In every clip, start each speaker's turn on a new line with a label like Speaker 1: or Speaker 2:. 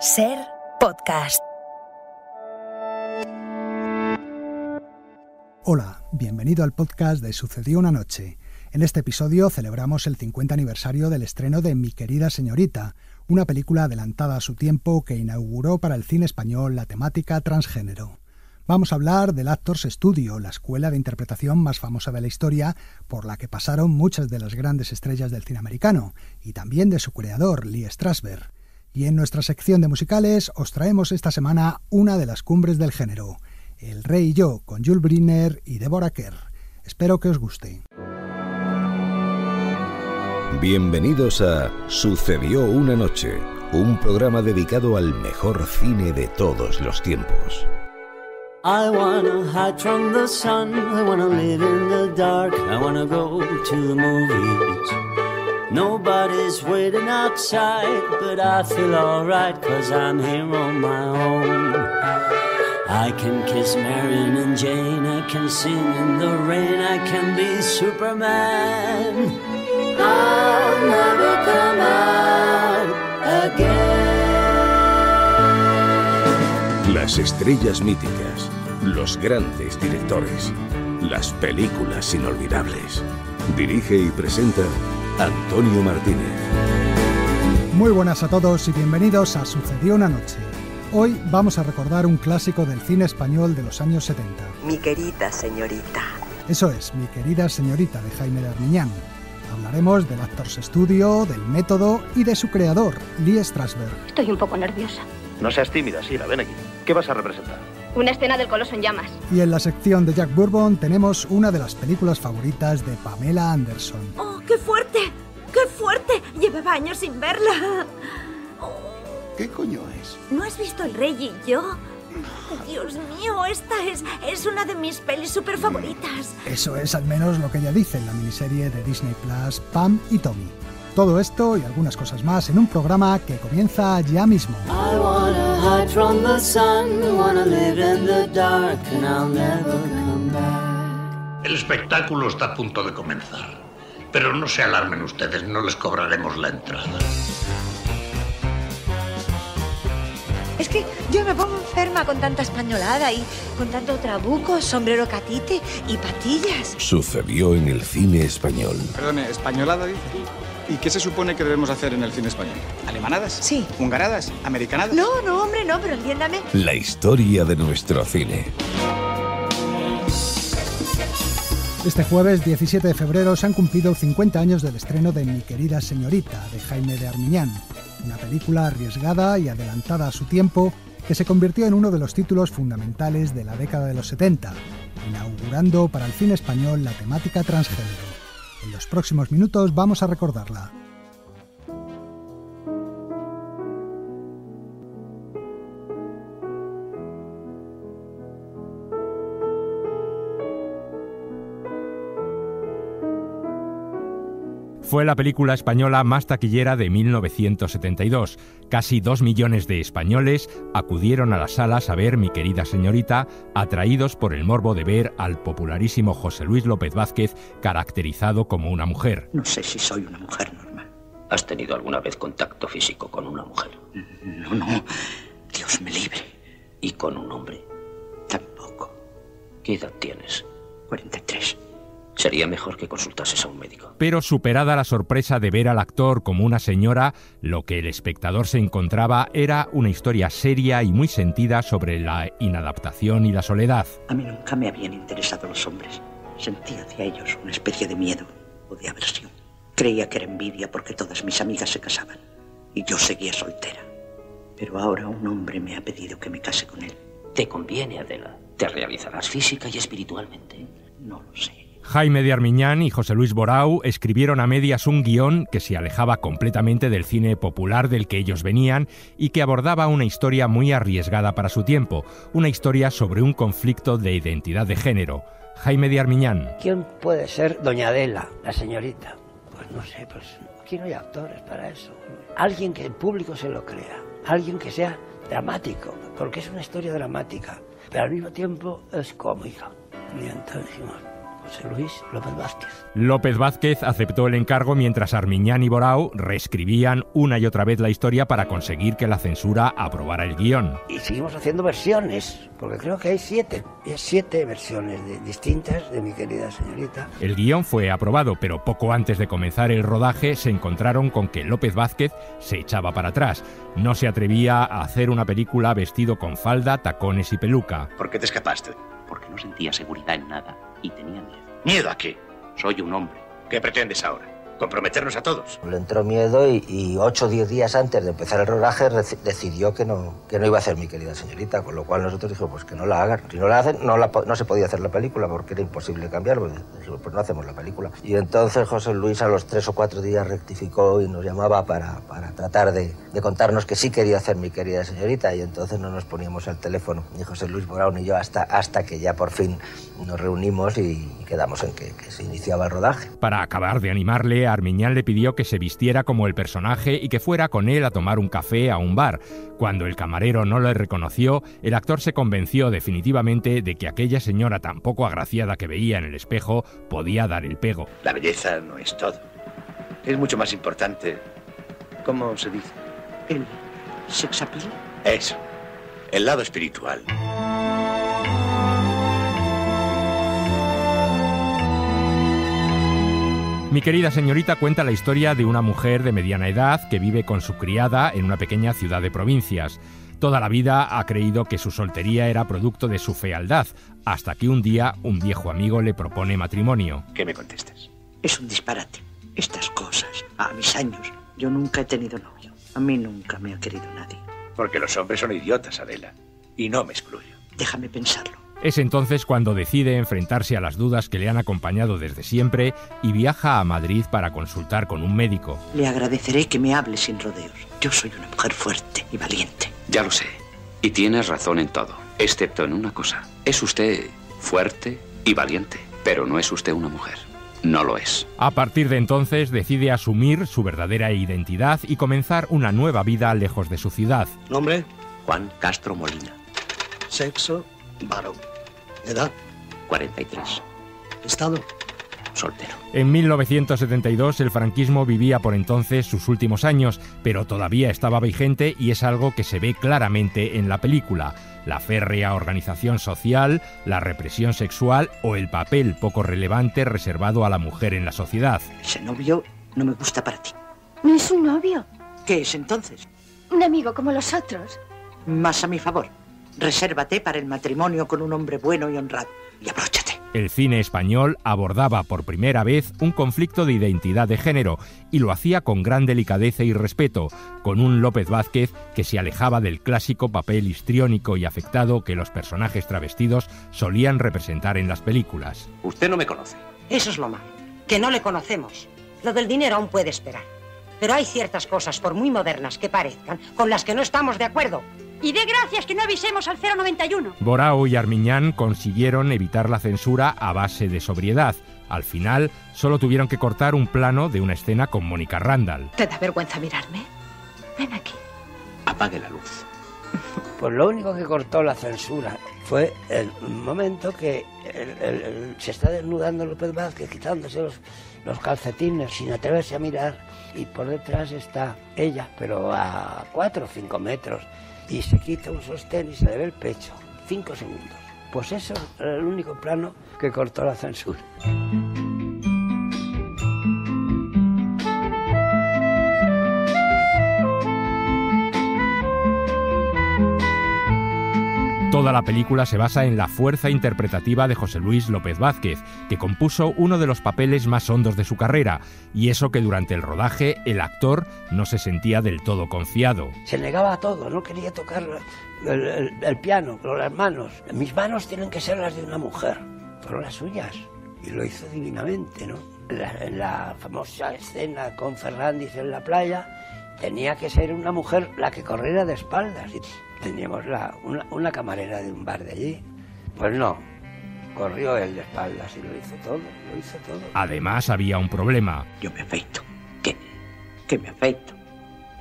Speaker 1: Ser podcast.
Speaker 2: Hola, bienvenido al podcast de Sucedió una noche. En este episodio celebramos el 50 aniversario del estreno de Mi querida señorita, una película adelantada a su tiempo que inauguró para el cine español la temática transgénero. Vamos a hablar del Actors Studio, la escuela de interpretación más famosa de la historia, por la que pasaron muchas de las grandes estrellas del cine americano, y también de su creador, Lee Strasberg. Y en nuestra sección de musicales os traemos esta semana una de las cumbres del género, El Rey y yo, con Jules Brynner y Deborah Kerr. Espero que os guste.
Speaker 3: Bienvenidos a Sucedió una noche, un programa dedicado al mejor cine de todos los tiempos.
Speaker 4: I wanna hide from the sun, I wanna live in the dark, I wanna go to the movies. Nobody's waiting outside, but I feel alright, 'cause I'm here on my own. I can kiss Marion and Jane, I can sing in the rain, I can be Superman. I'll never come out again.
Speaker 3: Las estrellas míticas, los grandes directores, las películas inolvidables. Dirige y presenta Antonio Martínez.
Speaker 2: Muy buenas a todos y bienvenidos a Sucedió una noche. Hoy vamos a recordar un clásico del cine español de los años 70.
Speaker 5: Mi querida señorita.
Speaker 2: Eso es, Mi querida señorita, de Jaime de Armiñán. Hablaremos del Actors Studio, del método y de su creador, Lee Strasberg.
Speaker 6: Estoy un poco nerviosa.
Speaker 7: No seas tímida, Sira, ven aquí. ¿Qué vas a representar?
Speaker 6: Una escena del Coloso en llamas.
Speaker 2: Y en la sección de Jack Bourbon tenemos una de las películas favoritas de Pamela Anderson.
Speaker 8: ¡Oh, qué fuerte! ¡Qué fuerte! Llevaba años sin verla.
Speaker 9: ¿Qué coño es?
Speaker 8: ¿No has visto El Rey y yo? Dios mío, esta es una de mis pelis súper favoritas.
Speaker 2: Eso es al menos lo que ella dice en la miniserie de Disney Plus, Pam y Tommy. Todo esto y algunas cosas más en un programa que comienza ya mismo.
Speaker 4: I wanna hide from the sun, I wanna live in the dark, and I'll never come back.
Speaker 9: El espectáculo está a punto de comenzar. Pero no se alarmen ustedes, no les cobraremos la entrada.
Speaker 8: Es que yo me pongo enferma con tanta españolada y con tanto trabuco, sombrero catite y patillas.
Speaker 3: Sucedió en el cine español.
Speaker 10: Perdone, ¿españolada dice? ¿Y qué se supone que debemos hacer en el cine español? ¿Alemanadas?
Speaker 8: Sí.
Speaker 10: ¿Hungaradas? ¿Americanadas?
Speaker 8: No, hombre, no, pero entiéndame.
Speaker 3: La historia de nuestro cine.
Speaker 2: Este jueves 17 de febrero se han cumplido 50 años del estreno de Mi querida señorita, de Jaime de Armiñán, una película arriesgada y adelantada a su tiempo que se convirtió en uno de los títulos fundamentales de la década de los 70, inaugurando para el cine español la temática transgénero. En los próximos minutos vamos a recordarla.
Speaker 11: Fue la película española más taquillera de 1972. Casi 2 millones de españoles acudieron a las salas a ver Mi querida señorita, atraídos por el morbo de ver al popularísimo José Luis López Vázquez caracterizado como una mujer.
Speaker 5: No sé si soy una mujer normal.
Speaker 7: ¿Has tenido alguna vez contacto físico con una mujer?
Speaker 5: No. Dios me libre.
Speaker 7: ¿Y con un hombre?
Speaker 5: Tampoco.
Speaker 7: ¿Qué edad tienes?
Speaker 5: 43.
Speaker 7: Sería mejor que consultases a un médico.
Speaker 11: Pero superada la sorpresa de ver al actor como una señora, lo que el espectador se encontraba era una historia seria y muy sentida sobre la inadaptación y la soledad.
Speaker 5: A mí nunca me habían interesado los hombres. Sentía hacia ellos una especie de miedo o de aversión. Creía que era envidia porque todas mis amigas se casaban y yo seguía soltera. Pero ahora un hombre me ha pedido que me case con él.
Speaker 7: Te conviene, Adela. Te realizarás física y espiritualmente.
Speaker 5: No lo sé.
Speaker 11: Jaime de Armiñán y José Luis Borau escribieron a medias un guión que se alejaba completamente del cine popular del que ellos venían y que abordaba una historia muy arriesgada para su tiempo, una historia sobre un conflicto de identidad de género. Jaime de Armiñán.
Speaker 12: ¿Quién puede ser doña Adela, la señorita? Pues no sé, aquí no hay actores para eso. Alguien que el público se lo crea, alguien que sea dramático, porque es una historia dramática, pero al mismo tiempo es cómica. Y entonces dijimos, José Luis López Vázquez.
Speaker 11: López Vázquez aceptó el encargo mientras Armiñán y Borau reescribían una y otra vez la historia para conseguir que la censura aprobara el guión.
Speaker 12: Y seguimos haciendo versiones, porque creo que hay 7 versiones distintas de Mi querida señorita.
Speaker 11: El guión fue aprobado, pero poco antes de comenzar el rodaje se encontraron con que López Vázquez se echaba para atrás. No se atrevía a hacer una película vestido con falda, tacones y peluca.
Speaker 13: ¿Por qué te escapaste?
Speaker 7: Porque no sentía seguridad en nada y tenía miedo.
Speaker 13: ¿Miedo a qué?
Speaker 7: Soy un hombre.
Speaker 13: ¿Qué pretendes ahora? ¿Comprometernos a todos?
Speaker 12: Le entró miedo y 8 o 10 días antes de empezar el rodaje decidió que no iba a hacer Mi querida señorita, con lo cual nosotros dijimos, pues que no la hagan. Si no la hacen, no se podía hacer la película porque era imposible cambiarlo. Dijimos, pues no hacemos la película. Y entonces José Luis a los 3 o 4 días rectificó y nos llamaba para tratar de contarnos que sí quería hacer Mi querida señorita, y entonces no nos poníamos al teléfono, ni José Luis Borau ni yo, hasta que ya por fin nos reunimos y quedamos en que se iniciaba el rodaje.
Speaker 11: Para acabar de animarle, Armiñán le pidió que se vistiera como el personaje y que fuera con él a tomar un café a un bar. Cuando el camarero no le reconoció, el actor se convenció definitivamente de que aquella señora tan poco agraciada que veía en el espejo podía dar el pego.
Speaker 13: La belleza no es todo. Es mucho más importante. ¿Cómo se dice?
Speaker 5: ¿El sex appeal?
Speaker 13: Eso. El lado espiritual.
Speaker 11: Mi querida señorita cuenta la historia de una mujer de mediana edad que vive con su criada en una pequeña ciudad de provincias. Toda la vida ha creído que su soltería era producto de su fealdad, hasta que un día un viejo amigo le propone matrimonio.
Speaker 13: ¿Qué me contestas?
Speaker 5: Es un disparate. Estas cosas, a mis años, yo nunca he tenido novio. A mí nunca me ha querido nadie.
Speaker 13: Porque los hombres son idiotas, Adela. Y no me excluyo.
Speaker 5: Déjame pensarlo.
Speaker 11: Es entonces cuando decide enfrentarse a las dudas que le han acompañado desde siempre y viaja a Madrid para consultar con un médico.
Speaker 5: Le agradeceré que me hable sin rodeos. Yo soy una mujer fuerte y valiente.
Speaker 7: Ya lo sé. Y tienes razón en todo, excepto en una cosa. Es usted fuerte y valiente, pero no es usted una mujer. No lo es.
Speaker 11: A partir de entonces decide asumir su verdadera identidad y comenzar una nueva vida lejos de su ciudad.
Speaker 13: ¿Nombre? Juan Castro Molina.
Speaker 14: Sexo, varón. ¿Edad?
Speaker 7: 43.
Speaker 14: ¿Estado?
Speaker 7: Soltero.
Speaker 11: En 1972 el franquismo vivía por entonces sus últimos años, pero todavía estaba vigente y es algo que se ve claramente en la película. La férrea organización social, la represión sexual o el papel poco relevante reservado a la mujer en la sociedad.
Speaker 5: Ese novio no me gusta para ti.
Speaker 6: No es un novio.
Speaker 5: ¿Qué es entonces?
Speaker 6: Un amigo como los otros.
Speaker 5: Más a mi favor. Resérvate para el matrimonio con un hombre bueno y honrado. Y abróchate.
Speaker 11: El cine español abordaba por primera vez un conflicto de identidad de género y lo hacía con gran delicadeza y respeto, con un López Vázquez que se alejaba del clásico papel histriónico y afectado que los personajes travestidos solían representar en las películas.
Speaker 13: Usted no me conoce.
Speaker 15: Eso es lo malo, que no le conocemos. Lo del dinero aún puede esperar. Pero hay ciertas cosas, por muy modernas que parezcan, con las que no estamos de acuerdo.
Speaker 6: Y de gracias que no avisemos al 091.
Speaker 11: Borau y Armiñán consiguieron evitar la censura a base de sobriedad. Al final, solo tuvieron que cortar un plano de una escena con Mónica Randall.
Speaker 6: ¿Te da vergüenza mirarme? Ven aquí.
Speaker 7: Apague la luz.
Speaker 12: Pues lo único que cortó la censura fue el momento que se está desnudando López Vázquez, quitándose los calcetines sin atreverse a mirar, y por detrás está ella, pero a 4 o 5 metros. Y se quita un sostén y se le ve el pecho. 5 segundos. Pues eso era el único plano que cortó la censura.
Speaker 11: Toda la película se basa en la fuerza interpretativa de José Luis López Vázquez, que compuso uno de los papeles más hondos de su carrera, y eso que durante el rodaje el actor no se sentía del todo confiado.
Speaker 12: Se negaba a todo, no quería tocar el piano con las manos. Mis manos tienen que ser las de una mujer, fueron las suyas, y lo hizo divinamente, ¿no? En la famosa escena con Fernández en la playa, tenía que ser una mujer la que corriera de espaldas. Teníamos una camarera de un bar de allí. Pues no, corrió él de espaldas y lo hizo todo.
Speaker 11: Además había un problema.
Speaker 5: Yo me afeito. ¿Qué me afeito?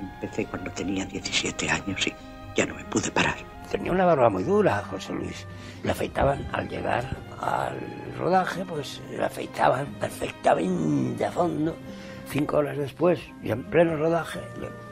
Speaker 5: Empecé cuando tenía 17 años y ya no me pude parar.
Speaker 12: Tenía una barba muy dura, José Luis. Le afeitaban al llegar
Speaker 16: al rodaje, pues la afeitaban perfectamente a fondo. 5 horas después, y en pleno rodaje,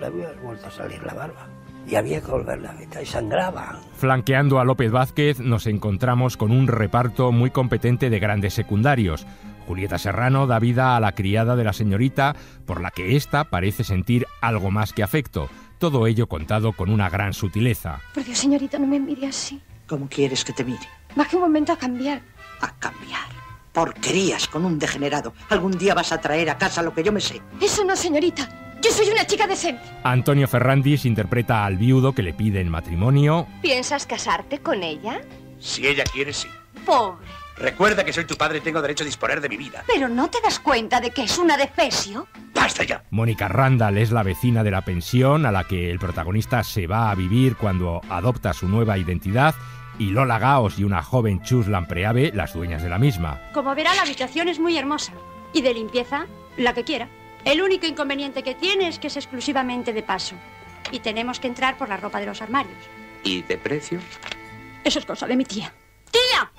Speaker 16: le había vuelto a salir la barba. Y había que volverla a afeitar y sangraba.
Speaker 11: Flanqueando a López Vázquez nos encontramos con un reparto muy competente de grandes secundarios. Julieta Serrano da vida a la criada de la señorita, por la que ésta parece sentir algo más que afecto. Todo ello contado con una gran sutileza.
Speaker 6: Por Dios, señorita, no me mire así.
Speaker 5: ¿Cómo quieres que te mire?
Speaker 6: Baje un momento a cambiar.
Speaker 5: A cambiar. Porquerías con un degenerado. Algún día vas a traer a casa lo que yo me sé.
Speaker 6: Eso no, señorita. Yo soy una chica decente.
Speaker 11: Antonio Ferrandis interpreta al viudo que le pide en matrimonio.
Speaker 17: ¿Piensas casarte con ella?
Speaker 13: Si ella quiere, sí.
Speaker 6: Pobre.
Speaker 13: Recuerda que soy tu padre y tengo derecho a disponer de mi vida.
Speaker 6: ¿Pero no te das cuenta de que es una defesio?
Speaker 13: ¡Basta ya! Mónica
Speaker 11: Randall es la vecina de la pensión a la que el protagonista se va a vivir cuando adopta su nueva identidad, y Lola Gaos y una joven Chus Lampreave, las dueñas de la misma.
Speaker 6: Como verá, la habitación es muy hermosa. Y de limpieza, la que quiera. El único inconveniente que tiene es que es exclusivamente de paso. Y tenemos que entrar por la ropa de los armarios.
Speaker 7: ¿Y de precio?
Speaker 6: Eso es cosa de mi tía. ¡Tía!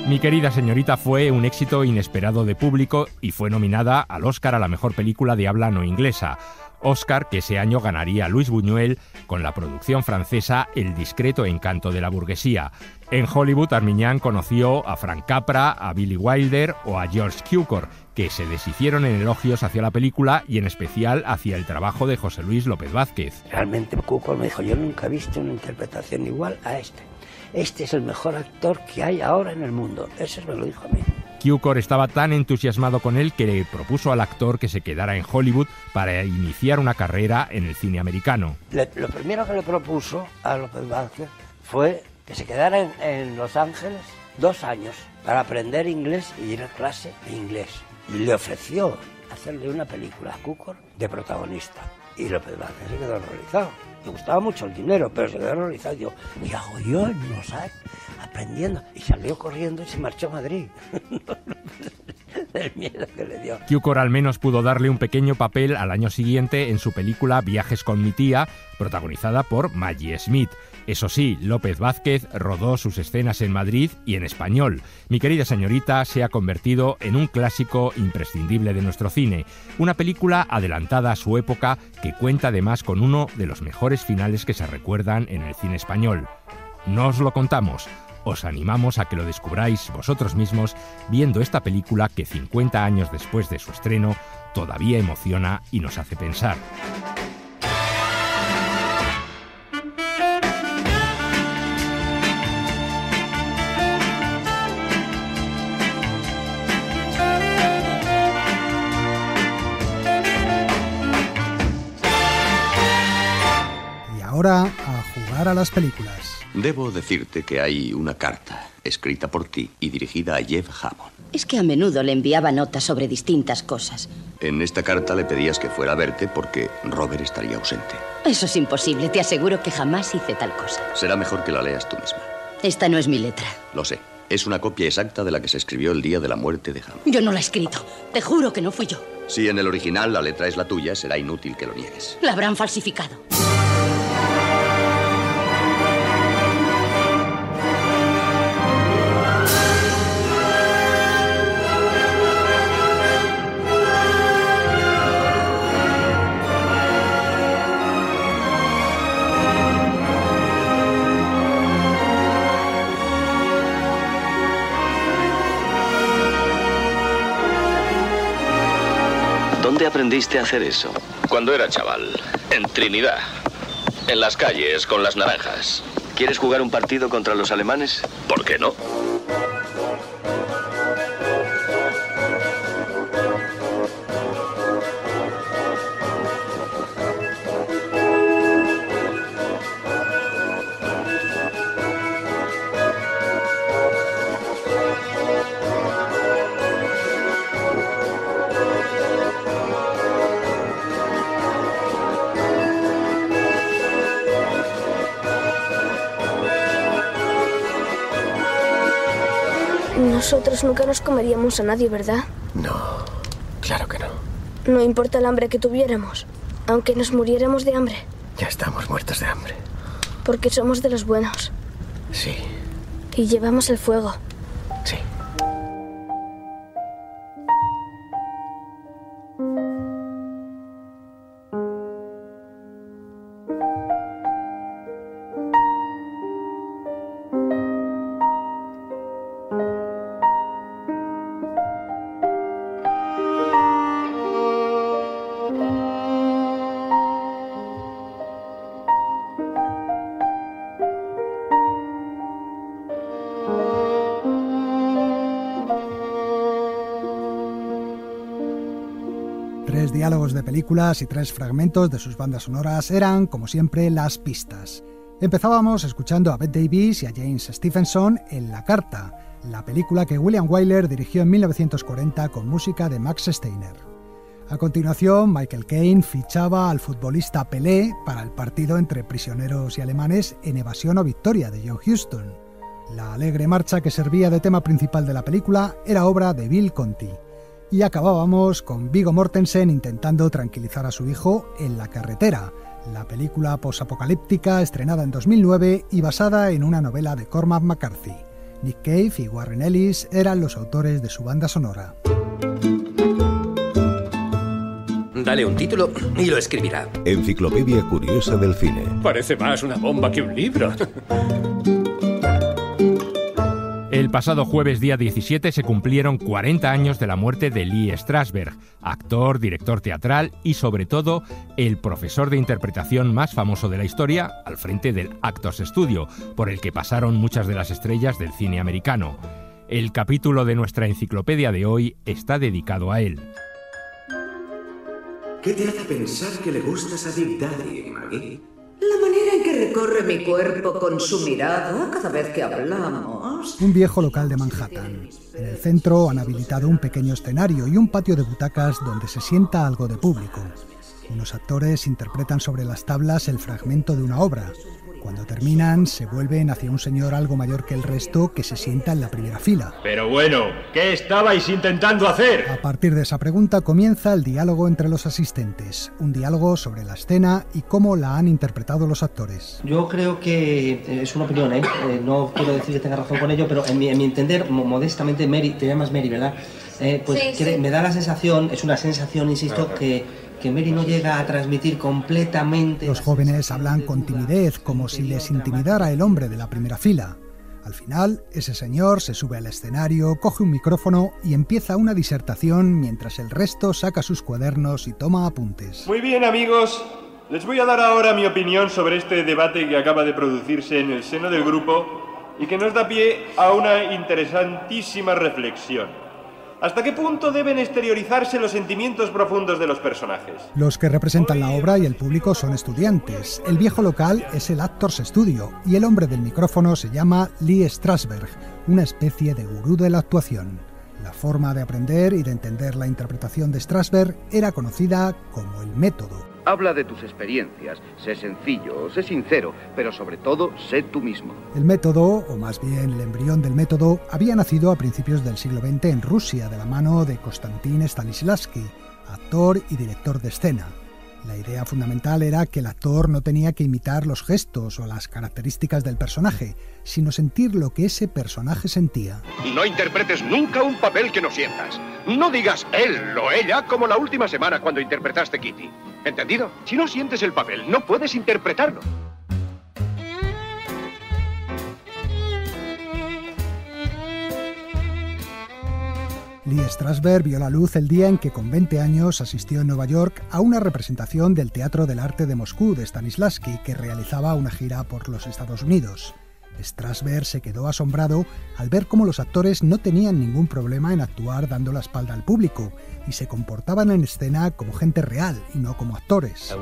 Speaker 11: Mi querida señorita fue un éxito inesperado de público y fue nominada al Oscar a la mejor película de habla no inglesa. Oscar que ese año ganaría Luis Buñuel con la producción francesa El discreto encanto de la burguesía. En Hollywood, Armiñán conoció a Frank Capra, a Billy Wilder o a George Cukor, que se deshicieron en elogios hacia la película y en especial hacia el trabajo de José Luis López Vázquez.
Speaker 16: Realmente Cukor me dijo, yo nunca he visto una interpretación igual a este. Este es el mejor actor que hay ahora en el mundo. Eso me lo dijo a mí.
Speaker 11: Cukor estaba tan entusiasmado con él que le propuso al actor que se quedara en Hollywood para iniciar una carrera en el cine americano.
Speaker 16: Lo primero que le propuso a López Vázquez fue que se quedara en Los Ángeles 2 años para aprender inglés y ir a clase de inglés. Y le ofreció hacerle una película a Cukor de protagonista. Y López Vázquez se quedó horrorizado. Me gustaba mucho el dinero, pero se quedó horrorizado. Yo, ¿qué hago yo en Los Ángeles aprendiendo? Y salió corriendo y se marchó a Madrid. Del miedo que le dio.
Speaker 11: Cukor al menos pudo darle un pequeño papel al año siguiente en su película Viajes con mi tía, protagonizada por Maggie Smith. Eso sí, López Vázquez rodó sus escenas en Madrid y en español. Mi querida señorita se ha convertido en un clásico imprescindible de nuestro cine. Una película adelantada a su época que cuenta además con uno de los mejores finales que se recuerdan en el cine español. No os lo contamos. Os animamos a que lo descubráis vosotros mismos viendo esta película que 50 años después de su estreno todavía emociona y nos hace pensar.
Speaker 2: Y ahora a jugar a las películas.
Speaker 3: Debo decirte que hay una carta escrita por ti y dirigida a Jeff Hammond.
Speaker 18: Es que a menudo le enviaba notas sobre distintas cosas.
Speaker 3: En esta carta le pedías que fuera a verte porque Robert estaría ausente.
Speaker 18: Eso es imposible, te aseguro que jamás hice tal cosa.
Speaker 3: Será mejor que la leas tú misma.
Speaker 18: Esta no es mi letra.
Speaker 3: Lo sé. Es una copia exacta de la que se escribió el día de la muerte de Hammond.
Speaker 18: Yo no la he escrito. Te juro que no fui yo.
Speaker 3: Si en el original la letra es la tuya, será inútil que lo niegues.
Speaker 18: La habrán falsificado.
Speaker 19: ¿Dónde aprendiste a hacer eso?
Speaker 20: Cuando era chaval, en Trinidad, en las calles con las naranjas.
Speaker 19: ¿Quieres jugar un partido contra los alemanes?
Speaker 20: ¿Por qué no?
Speaker 21: Nosotros nunca nos comeríamos a nadie, ¿verdad?
Speaker 19: No, claro que no.
Speaker 21: No importa el hambre que tuviéramos, aunque nos muriéramos de hambre.
Speaker 1: Ya estamos muertos de hambre.
Speaker 21: Porque somos de los buenos.
Speaker 1: Sí.
Speaker 21: Y llevamos el fuego.
Speaker 1: Sí.
Speaker 2: Tres diálogos de películas y 3 fragmentos de sus bandas sonoras eran, como siempre, las pistas. Empezábamos escuchando a Bette Davis y a James Stephenson en La Carta, la película que William Wyler dirigió en 1940 con música de Max Steiner. A continuación, Michael Caine fichaba al futbolista Pelé para el partido entre prisioneros y alemanes en Evasión o Victoria de John Huston. La alegre marcha que servía de tema principal de la película era obra de Bill Conti. Y acabábamos con Viggo Mortensen intentando tranquilizar a su hijo en La carretera, la película posapocalíptica estrenada en 2009 y basada en una novela de Cormac McCarthy. Nick Cave y Warren Ellis eran los autores de su banda sonora.
Speaker 1: Dale un título y lo escribirá.
Speaker 3: Enciclopedia curiosa del cine.
Speaker 22: Parece más una bomba que un libro.
Speaker 11: El pasado jueves día 17 se cumplieron 40 años de la muerte de Lee Strasberg, actor, director teatral y sobre todo el profesor de interpretación más famoso de la historia al frente del Actors Studio, por el que pasaron muchas de las estrellas del cine americano. El capítulo de nuestra enciclopedia de hoy está dedicado a él.
Speaker 23: ¿Qué te hace pensar que le gustas a Big Daddy, Maggie?
Speaker 24: La manera en que recorre mi cuerpo con su mirada cada vez que hablamos.
Speaker 2: Un viejo local de Manhattan. En el centro han habilitado un pequeño escenario y un patio de butacas donde se sienta algo de público. Unos actores interpretan sobre las tablas el fragmento de una obra. Cuando terminan, se vuelven hacia un señor algo mayor que el resto que se sienta en la primera fila.
Speaker 22: Pero bueno, ¿qué estabais intentando hacer?
Speaker 2: A partir de esa pregunta comienza el diálogo entre los asistentes. Un diálogo sobre la escena y cómo la han interpretado los actores.
Speaker 25: Yo creo que es una opinión, no quiero decir que tenga razón con ello, pero en mi entender, modestamente, Mary, te llamas Mary, ¿verdad? Sí. Me da la sensación, es una sensación, insisto, que Mary no llega a transmitir completamente.
Speaker 2: Los jóvenes hablan con timidez, como si les intimidara el hombre de la primera fila. Al final, ese señor se sube al escenario, coge un micrófono y empieza una disertación mientras el resto saca sus cuadernos y toma apuntes.
Speaker 22: Muy bien, amigos. Les voy a dar ahora mi opinión sobre este debate que acaba de producirse en el seno del grupo y que nos da pie a una interesantísima reflexión. ¿Hasta qué punto deben exteriorizarse los sentimientos profundos de los personajes?
Speaker 2: Los que representan la obra y el público son estudiantes. El viejo local es el Actors Studio y el hombre del micrófono se llama Lee Strasberg, una especie de gurú de la actuación. La forma de aprender y de entender la interpretación de Strasberg era conocida como el método.
Speaker 26: Habla de tus experiencias, sé sencillo, sé sincero, pero sobre todo, sé tú mismo.
Speaker 2: El método, o más bien el embrión del método, había nacido a principios del siglo XX en Rusia de la mano de Konstantin Stanislavski, actor y director de escena. La idea fundamental era que el actor no tenía que imitar los gestos o las características del personaje, sino sentir lo que ese personaje sentía.
Speaker 26: No interpretes nunca un papel que no sientas. No digas él o ella como la última semana cuando interpretaste Kitty. ¿Entendido? Si no sientes el papel, no puedes interpretarlo.
Speaker 2: Lee Strasberg vio la luz el día en que con 20 años asistió en Nueva York a una representación del Teatro del Arte de Moscú de Stanislavski, que realizaba una gira por los Estados Unidos. Strasberg se quedó asombrado al ver cómo los actores no tenían ningún problema en actuar dando la espalda al público y se comportaban en escena como gente real y no como actores.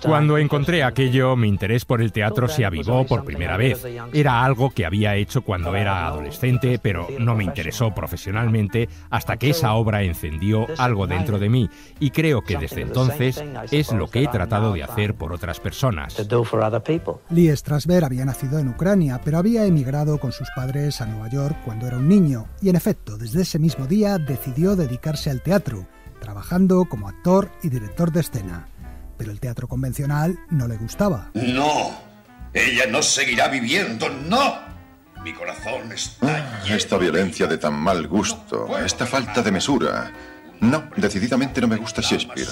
Speaker 11: Cuando encontré aquello, mi interés por el teatro se avivó por primera vez. Era algo que había hecho cuando era adolescente, pero no me interesó profesionalmente hasta que esa obra encendió algo dentro de mí, y creo que desde entonces es lo que he tratado de hacer por otras personas.
Speaker 2: Lee Strasberg había nacido en Ucrania, pero había emigrado con sus padres a Nueva York cuando era un niño, y en efecto, desde ese mismo día decidió dedicarse al teatro. trabajando como actor y director de escena. Pero el teatro convencional no le gustaba.
Speaker 4: ¡No! ¡Ella no seguirá viviendo! ¡No! Mi corazón está lleno.
Speaker 8: Esta violencia de tan mal gusto, esta falta de mesura. No, decididamente no me gusta Shakespeare.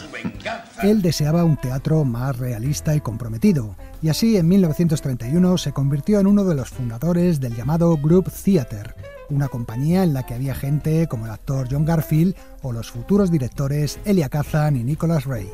Speaker 2: Él deseaba un teatro más realista y comprometido, y así en 1931 se convirtió en uno de los fundadores del llamado Group Theatre, una compañía en la que había gente como el actor John Garfield o los futuros directores Elia Kazan y Nicholas Ray.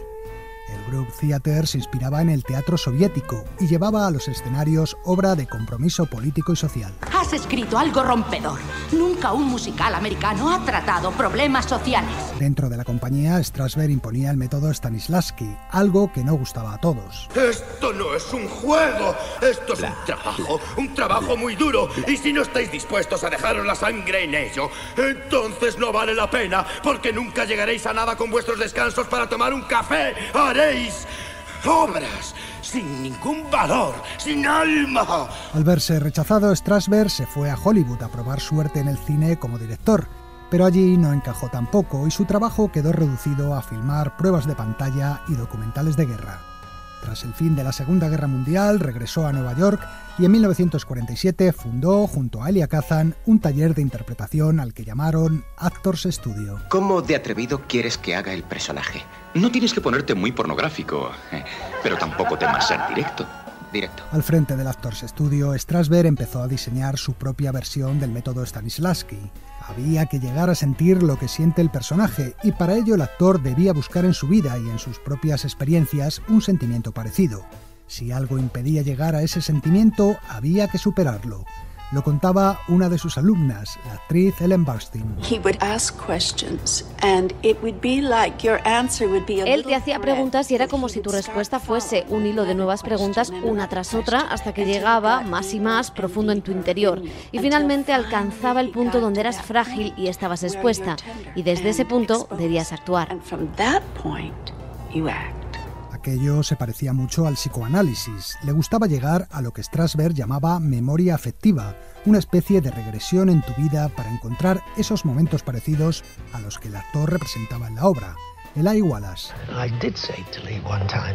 Speaker 2: El Group Theatre se inspiraba en el teatro soviético y llevaba a los escenarios obra de compromiso político y social.
Speaker 9: Has escrito algo rompedor. Nunca un musical americano ha tratado problemas sociales.
Speaker 2: Dentro de la compañía, Strasberg imponía el método Stanislavski, algo que no gustaba a todos.
Speaker 10: Esto no es un juego, esto es un trabajo muy duro, y si no estáis dispuestos a dejaros la sangre en ello, entonces no vale la pena, porque nunca llegaréis a nada con vuestros descansos para tomar un café. Haréis obras sin ningún valor, sin alma.
Speaker 2: Al verse rechazado, Strasberg se fue a Hollywood a probar suerte en el cine como director, pero allí no encajó tampoco y su trabajo quedó reducido a filmar pruebas de pantalla y documentales de guerra. Tras el fin de la Segunda Guerra Mundial, regresó a Nueva York y en 1947 fundó, junto a Elia Kazan, un taller de interpretación al que llamaron Actors Studio.
Speaker 7: ¿Cómo de atrevido quieres que haga el personaje? No tienes que ponerte muy pornográfico, pero tampoco temas ser directo.
Speaker 2: Al frente del Actors Studio, Strasberg empezó a diseñar su propia versión del método Stanislavski. Había que llegar a sentir lo que siente el personaje y para ello el actor debía buscar en su vida y en sus propias experiencias un sentimiento parecido. Si algo impedía llegar a ese sentimiento, había que superarlo. Lo contaba una de sus alumnas, la actriz Ellen Burstyn.
Speaker 14: Él te hacía preguntas y era como si tu respuesta fuese un hilo de nuevas preguntas una tras otra hasta que llegaba más y más profundo en tu interior y finalmente alcanzaba el punto donde eras frágil y estabas expuesta y desde ese punto debías actuar.
Speaker 2: Aquello se parecía mucho al psicoanálisis. Le gustaba llegar a lo que Strasberg llamaba memoria afectiva, una especie de regresión en tu vida para encontrar esos momentos parecidos a los que el actor representaba en la obra. Eli Wallace.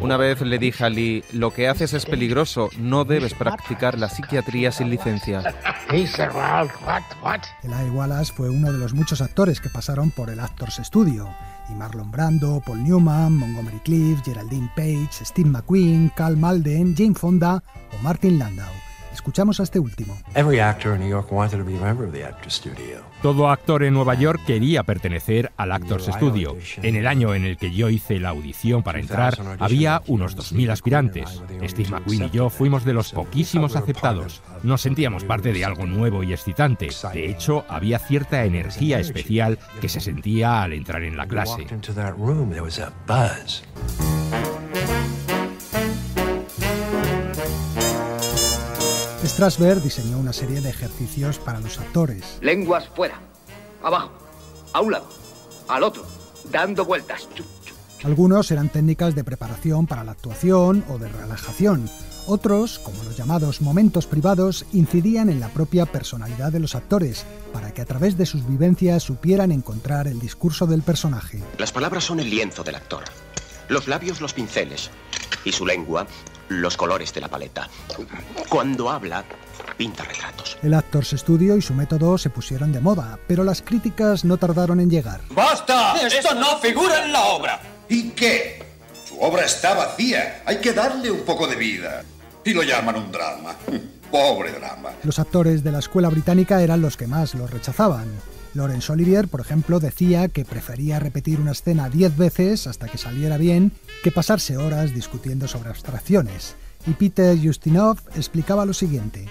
Speaker 15: Una vez le dije a Lee, lo que haces es peligroso, no debes practicar la psiquiatría sin licencia.
Speaker 2: Eli Wallace fue uno de los muchos actores que pasaron por el Actors Studio. Y Marlon Brando, Paul Newman, Montgomery Clift, Geraldine Page, Steve McQueen, Karl Malden, Jane Fonda o Martin Landau. Escuchamos a este último.
Speaker 11: Todo actor en Nueva York quería pertenecer al Actors Studio. En el año en el que yo hice la audición para entrar, había unos 2.000 aspirantes. Steve McQueen y yo fuimos de los poquísimos aceptados. Nos sentíamos parte de algo nuevo y excitante. De hecho, había cierta energía especial que se sentía al entrar en la clase.
Speaker 2: Strasberg diseñó una serie de ejercicios para los actores.
Speaker 13: Lenguas fuera, abajo, a un lado, al otro, dando vueltas.
Speaker 2: Algunos eran técnicas de preparación para la actuación o de relajación. Otros, como los llamados momentos privados, incidían en la propia personalidad de los actores, para que a través de sus vivencias supieran encontrar el discurso del personaje.
Speaker 7: Las palabras son el lienzo del actor, los labios los pinceles y su lengua los colores de la paleta. Cuando habla, pinta retratos.
Speaker 2: El Actors Studio y su método se pusieron de moda, pero las críticas no tardaron en llegar.
Speaker 4: ¡Basta! ¡Esto no figura en la obra! ¿Y qué? Su obra está vacía. Hay que darle un poco de vida. Y lo llaman un drama. Pobre drama.
Speaker 2: Los actores de la escuela británica eran los que más lo rechazaban. Laurence Olivier, por ejemplo, decía que prefería repetir una escena 10 veces hasta que saliera bien que pasarse horas discutiendo sobre abstracciones. Y Peter Ustinov explicaba lo siguiente.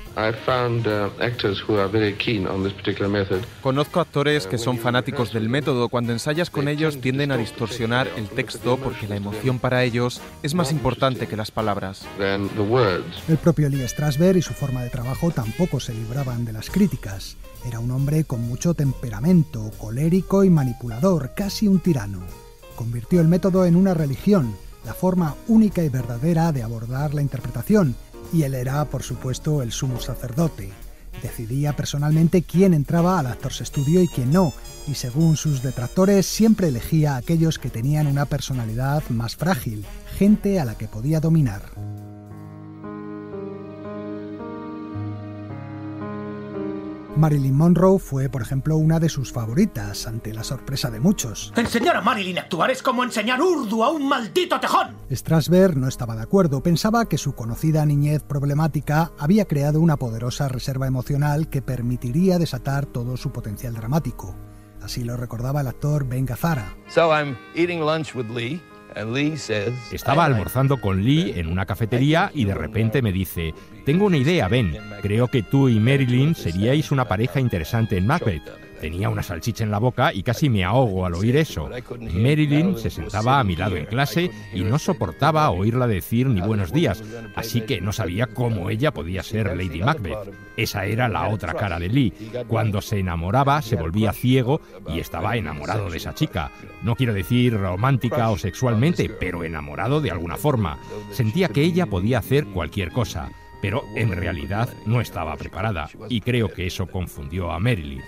Speaker 15: Conozco actores que son fanáticos del método. Cuando ensayas con ellos tienden a distorsionar el texto porque la emoción para ellos es más importante que las palabras.
Speaker 2: El propio Lee Strasberg y su forma de trabajo tampoco se libraban de las críticas. Era un hombre con mucho temperamento, colérico y manipulador, casi un tirano. Convirtió el método en una religión, la forma única y verdadera de abordar la interpretación, y él era, por supuesto, el sumo sacerdote. Decidía personalmente quién entraba al Actors Studio y quién no, y según sus detractores siempre elegía a aquellos que tenían una personalidad más frágil, gente a la que podía dominar. Marilyn Monroe fue, por ejemplo, una de sus favoritas, ante la sorpresa de muchos.
Speaker 5: Enseñar a Marilyn a actuar es como enseñar urdu a un maldito tejón.
Speaker 2: Strasberg no estaba de acuerdo, pensaba que su conocida niñez problemática había creado una poderosa reserva emocional que permitiría desatar todo su potencial dramático. Así lo recordaba el actor Ben Gazzara.
Speaker 11: Estaba almorzando con Lee en una cafetería y de repente me dice: tengo una idea, Ben, creo que tú y Marilyn seríais una pareja interesante en Macbeth. Tenía una salchicha en la boca y casi me ahogo al oír eso. Marilyn se sentaba a mi lado en clase y no soportaba oírla decir ni buenos días, así que no sabía cómo ella podía ser Lady Macbeth. Esa era la otra cara de Lee. Cuando se enamoraba se volvía ciego y estaba enamorado de esa chica. No quiero decir romántica o sexualmente, pero enamorado de alguna forma. Sentía que ella podía hacer cualquier cosa. Pero en realidad no estaba preparada, y creo que eso confundió a Marilyn.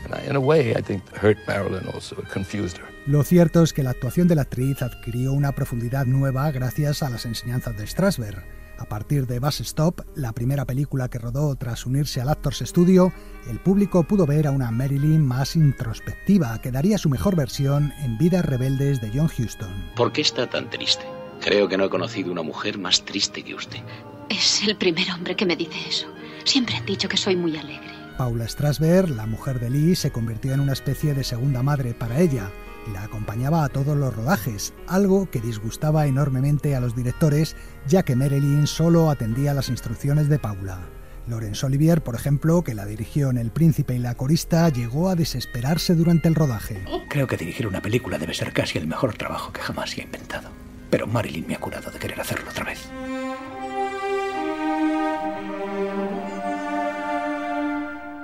Speaker 2: Lo cierto es que la actuación de la actriz adquirió una profundidad nueva gracias a las enseñanzas de Strasberg. A partir de Bus Stop, la primera película que rodó tras unirse al Actors Studio, el público pudo ver a una Marilyn más introspectiva, que daría su mejor versión en Vidas Rebeldes de John Huston.
Speaker 6: ¿Por qué está tan triste? Creo que no he conocido una mujer más triste que usted.
Speaker 12: Es el primer hombre que me dice eso. Siempre han dicho que soy muy alegre.
Speaker 2: Paula Strasberg, la mujer de Lee, se convirtió en una especie de segunda madre para ella y la acompañaba a todos los rodajes, algo que disgustaba enormemente a los directores, ya que Marilyn solo atendía las instrucciones de Paula. Laurence Olivier, por ejemplo, que la dirigió en El Príncipe y la corista, llegó a desesperarse durante el rodaje.
Speaker 13: Creo que dirigir una película debe ser casi el mejor trabajo que jamás se ha inventado. Pero Marilyn me ha curado de querer hacerlo otra vez.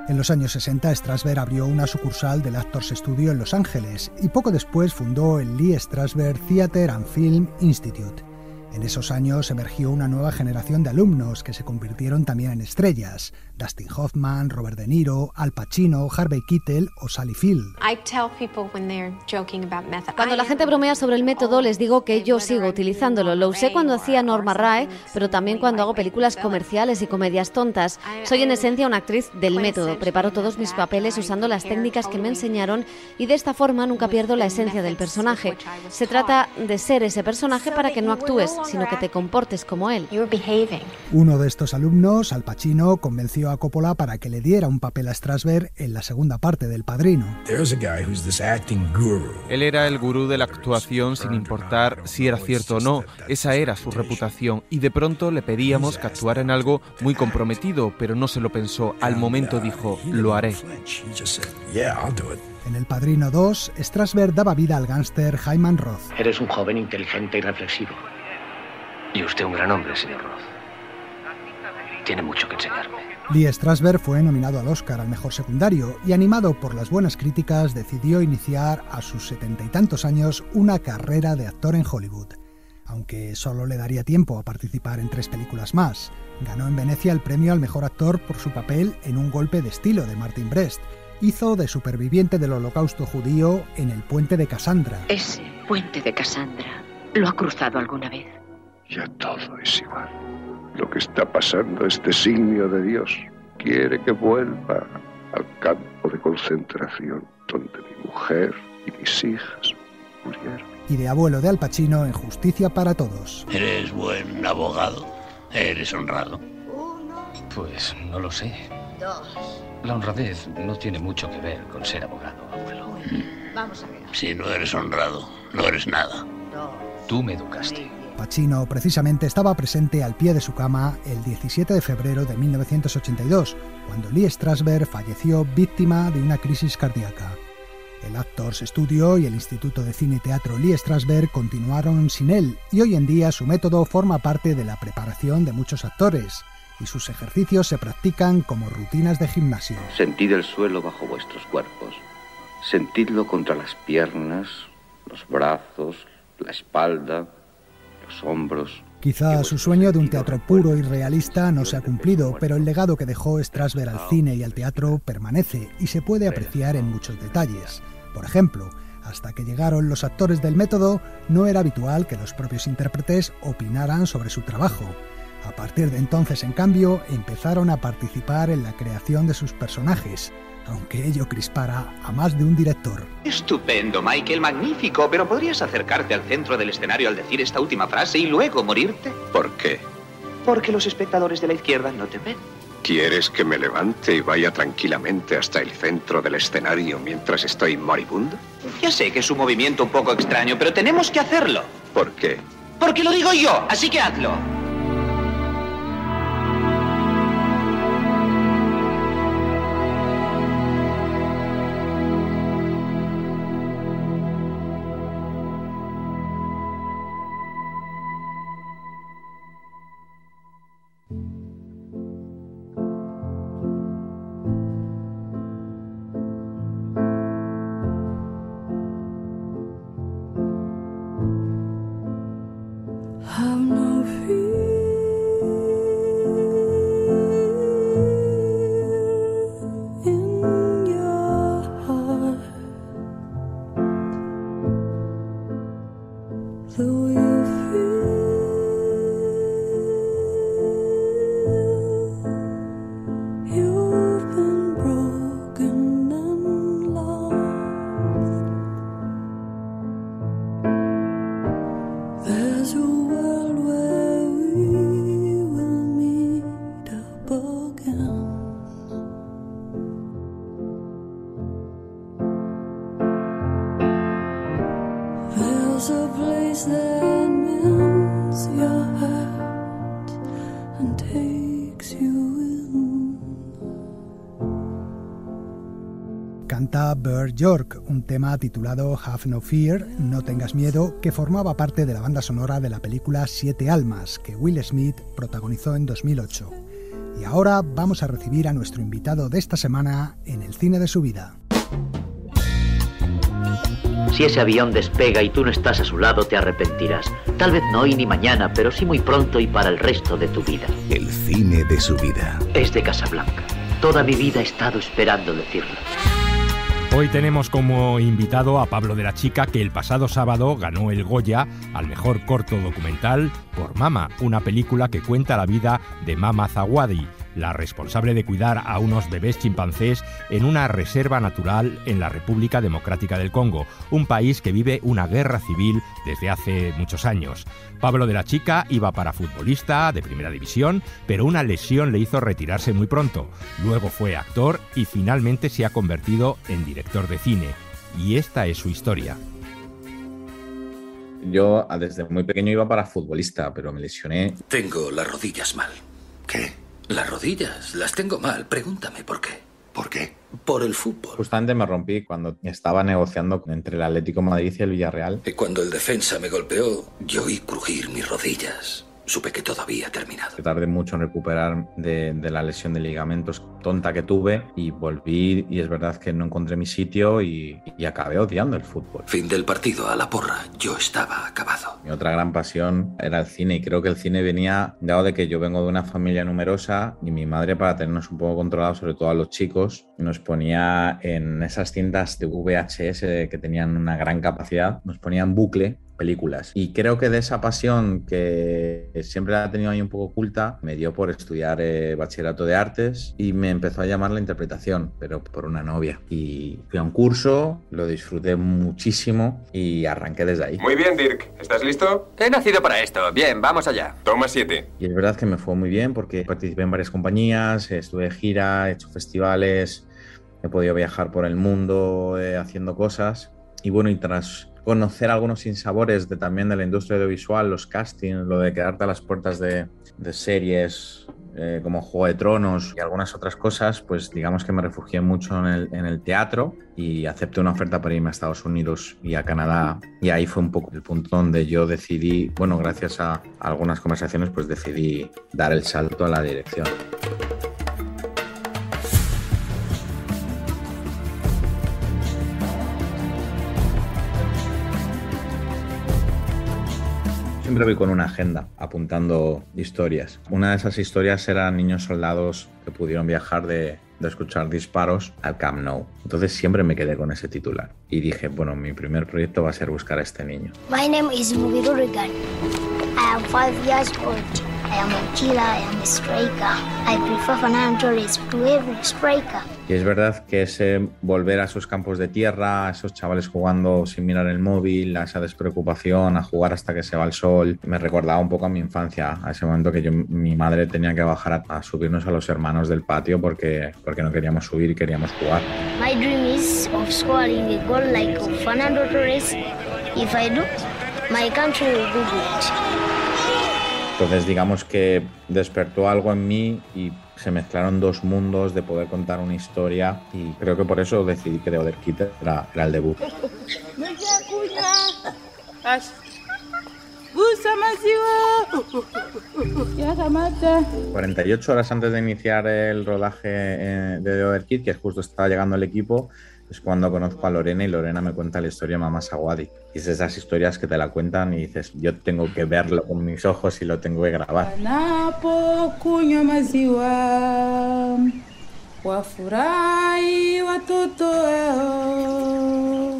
Speaker 2: En los años 60, Strasberg abrió una sucursal del Actors Studio en Los Ángeles y poco después fundó el Lee Strasberg Theatre and Film Institute. En esos años emergió una nueva generación de alumnos que se convirtieron también en estrellas: Dustin Hoffman, Robert De Niro, Al Pacino, Harvey Keitel o Sally Field.
Speaker 14: Cuando la gente bromea sobre el método, les digo que yo sigo utilizándolo. Lo usé cuando hacía Norma Rae, pero también cuando hago películas comerciales y comedias tontas. Soy en esencia una actriz del método. Preparo todos mis papeles usando las técnicas que me enseñaron y de esta forma nunca pierdo la esencia del personaje. Se trata de ser ese personaje para que no actúes, sino que te comportes como él.
Speaker 2: Uno de estos alumnos, Al Pacino, convenció a Coppola para que le diera un papel a Strasberg en la segunda parte del Padrino.
Speaker 15: Él era el gurú de la actuación sin importar si era cierto o no. Esa era su reputación y de pronto le pedíamos que actuara en algo muy comprometido, pero no se lo pensó. Al momento dijo: lo haré.
Speaker 2: En El Padrino 2, Strasberg daba vida al gángster Hyman Roth.
Speaker 19: Eres un joven inteligente y reflexivo. Y usted un gran hombre, señor Roth. Tiene mucho que enseñarme.
Speaker 2: Lee Strasberg fue nominado al Oscar al mejor secundario y, animado por las buenas críticas, decidió iniciar a sus 70 y tantos años una carrera de actor en Hollywood. Aunque solo le daría tiempo a participar en 3 películas más. Ganó en Venecia el premio al mejor actor por su papel en Un golpe de estilo de Martin Brest. Hizo de superviviente del Holocausto judío en El puente de Cassandra.
Speaker 12: Ese puente de Cassandra, ¿lo ha cruzado alguna vez?
Speaker 16: Ya todo es igual. Lo que está pasando es designio de Dios. Quiere que vuelva al campo de concentración donde mi mujer y mis hijas murieron.
Speaker 2: Y de abuelo de Al Pacino en Justicia para Todos.
Speaker 17: Eres buen abogado. Eres honrado.
Speaker 19: Pues no lo sé. La honradez no tiene mucho que ver con ser abogado, abuelo.
Speaker 17: Vamos a ver. Si no eres honrado, no eres nada.
Speaker 19: Tú me educaste.
Speaker 2: Pacino precisamente estaba presente al pie de su cama el 17 de febrero de 1982, cuando Lee Strasberg falleció víctima de una crisis cardíaca. El Actors Studio y el Instituto de Cine y Teatro Lee Strasberg continuaron sin él y hoy en día su método forma parte de la preparación de muchos actores y sus ejercicios se practican como rutinas de gimnasio.
Speaker 18: Sentid el suelo bajo vuestros cuerpos. Sentidlo contra las piernas, los brazos, la espalda, los hombros.
Speaker 2: Quizá su sueño de un teatro puro y realista no se ha cumplido, pero el legado que dejó Strasberg al cine y al teatro permanece y se puede apreciar en muchos detalles. Por ejemplo, hasta que llegaron los actores del método, no era habitual que los propios intérpretes opinaran sobre su trabajo. A partir de entonces, en cambio, empezaron a participar en la creación de sus personajes, aunque ello crispara a más de un director.
Speaker 1: Estupendo, Michael, magnífico, pero ¿podrías acercarte al centro del escenario al decir esta última frase y luego morirte?
Speaker 26: ¿Por qué?
Speaker 1: Porque los espectadores de la izquierda no te ven.
Speaker 26: ¿Quieres que me levante y vaya tranquilamente hasta el centro del escenario mientras estoy moribundo?
Speaker 1: Ya sé que es un movimiento un poco extraño, pero tenemos que hacerlo.
Speaker 26: ¿Por qué?
Speaker 1: Porque lo digo yo, así que hazlo.
Speaker 2: Canta Bert York, un tema titulado Have No Fear, No Tengas Miedo, que formaba parte de la banda sonora de la película Siete Almas, que Will Smith protagonizó en 2008. Y ahora vamos a recibir a nuestro invitado de esta semana en el cine de su vida.
Speaker 3: Si ese avión despega y tú no estás a su lado, te arrepentirás. Tal vez no hoy ni mañana, pero sí muy pronto y para el resto de tu vida.
Speaker 20: El cine de su vida.
Speaker 3: Es de Casablanca. Toda mi vida he estado esperando decirlo.
Speaker 11: Hoy tenemos como invitado a Pablo de la Chica, que el pasado sábado ganó el Goya al mejor corto documental por Mama, una película que cuenta la vida de Mama Zawadi, la responsable de cuidar a unos bebés chimpancés en una reserva natural en la República Democrática del Congo, un país que vive una guerra civil desde hace muchos años. Pablo de la Chica iba para futbolista de primera división, pero una lesión le hizo retirarse muy pronto. Luego fue actor y finalmente se ha convertido en director de cine. Y esta es su historia.
Speaker 21: Yo desde muy pequeño iba para futbolista, pero me lesioné.
Speaker 23: Tengo las rodillas mal. ¿Qué? Las rodillas, las tengo mal. Pregúntame por qué. ¿Por qué? Por el fútbol.
Speaker 21: Justamente me rompí cuando estaba negociando entre el Atlético de Madrid y el Villarreal.
Speaker 23: Y cuando el defensa me golpeó, yo oí crujir mis rodillas. Supe que todo había terminado.
Speaker 21: Tardé mucho en recuperar de la lesión de ligamentos tonta que tuve y volví y es verdad que no encontré mi sitio y acabé odiando el fútbol.
Speaker 23: Fin del partido, a la porra. Yo estaba acabado.
Speaker 21: Mi otra gran pasión era el cine y creo que el cine venía dado de que yo vengo de una familia numerosa y mi madre, para tenernos un poco controlados, sobre todo a los chicos, nos ponía en esas cintas de VHS que tenían una gran capacidad, nos ponía en bucle películas. Y creo que de esa pasión que siempre la he tenido ahí un poco oculta, me dio por estudiar bachillerato de artes y me empezó a llamar la interpretación, pero por una novia. Y fui a un curso, lo disfruté muchísimo y arranqué desde ahí.
Speaker 24: Muy bien, Dirk. ¿Estás listo?
Speaker 27: He nacido para esto. Bien, vamos allá.
Speaker 24: Toma 7.
Speaker 21: Y es verdad que me fue muy bien porque participé en varias compañías, estuve de gira, he hecho festivales, he podido viajar por el mundo haciendo cosas. Y bueno, y tras conocer algunos sinsabores también de la industria audiovisual, los castings, lo de quedarte a las puertas de series como Juego de Tronos y algunas otras cosas, pues digamos que me refugié mucho en el teatro y acepté una oferta para irme a Estados Unidos y a Canadá, y ahí fue un poco el punto donde yo decidí, bueno, gracias a algunas conversaciones, pues decidí dar el salto a la dirección. Siempre voy con una agenda apuntando historias. Una de esas historias era niños soldados que pudieron viajar de escuchar disparos al Camp Nou. Entonces siempre me quedé con ese titular y dije, bueno, mi primer proyecto va a ser buscar a este niño.
Speaker 4: My name is Mugiru Regan. I am 5 years old. I am a killer, I am a striker. I prefer Fernando Torres to every striker.
Speaker 21: Y es verdad que ese volver a esos campos de tierra, a esos chavales jugando sin mirar el móvil, a esa despreocupación, a jugar hasta que se va el sol, me recordaba un poco a mi infancia, a ese momento que mi madre tenía que bajar a subirnos a los hermanos del patio porque no queríamos subir y queríamos jugar.
Speaker 4: My dream is of scoring a goal like Fernando Torres. If I do, my country will do good.
Speaker 21: Entonces digamos que despertó algo en mí y se mezclaron dos mundos de poder contar una historia y creo que por eso decidí que The Other Kid era el debut. 48 horas antes de iniciar el rodaje de The Other Kid, que justo estaba llegando el equipo, es cuando conozco a Lorena y Lorena me cuenta la historia de Mama Sawadi. Y es esas historias que te la cuentan y dices, yo tengo que verlo con mis ojos y lo tengo que grabar.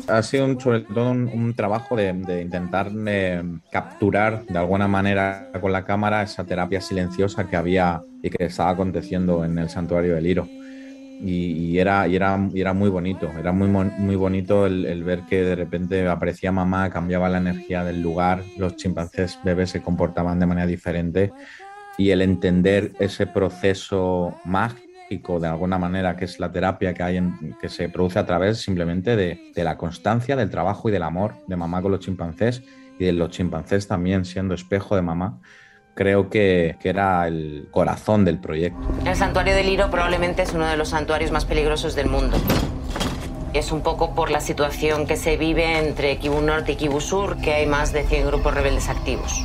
Speaker 21: Ha sido sobre todo un trabajo de intentar capturar de alguna manera con la cámara esa terapia silenciosa que había y que estaba aconteciendo en el santuario del Hiro. Y era muy bonito, era muy bonito el ver que de repente aparecía mamá, cambiaba la energía del lugar, los chimpancés bebés se comportaban de manera diferente y el entender ese proceso mágico de alguna manera que es la terapia que se produce a través simplemente de la constancia, del trabajo y del amor de mamá con los chimpancés y de los chimpancés también siendo espejo de mamá. Creo que era el corazón del proyecto.
Speaker 7: El santuario del Hiro probablemente es uno de los santuarios más peligrosos del mundo. Es un poco por la situación que se vive entre Kivu Norte y Kivu Sur, que hay más de 100 grupos rebeldes activos.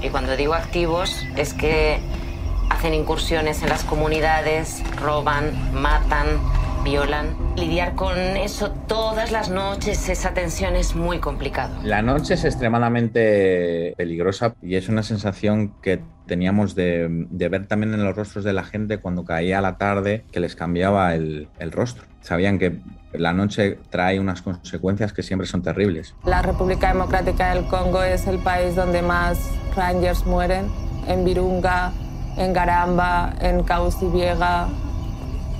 Speaker 7: Y cuando digo activos, es que hacen incursiones en las comunidades, roban, matan, violan. Lidiar con eso todas las noches, esa tensión es muy complicado.
Speaker 21: La noche es extremadamente peligrosa y es una sensación que teníamos de ver también en los rostros de la gente cuando caía la tarde, que les cambiaba el rostro. Sabían que la noche trae unas consecuencias que siempre son terribles.
Speaker 8: La República Democrática del Congo es el país donde más rangers mueren. En Virunga, en Garamba, en Cauciviega,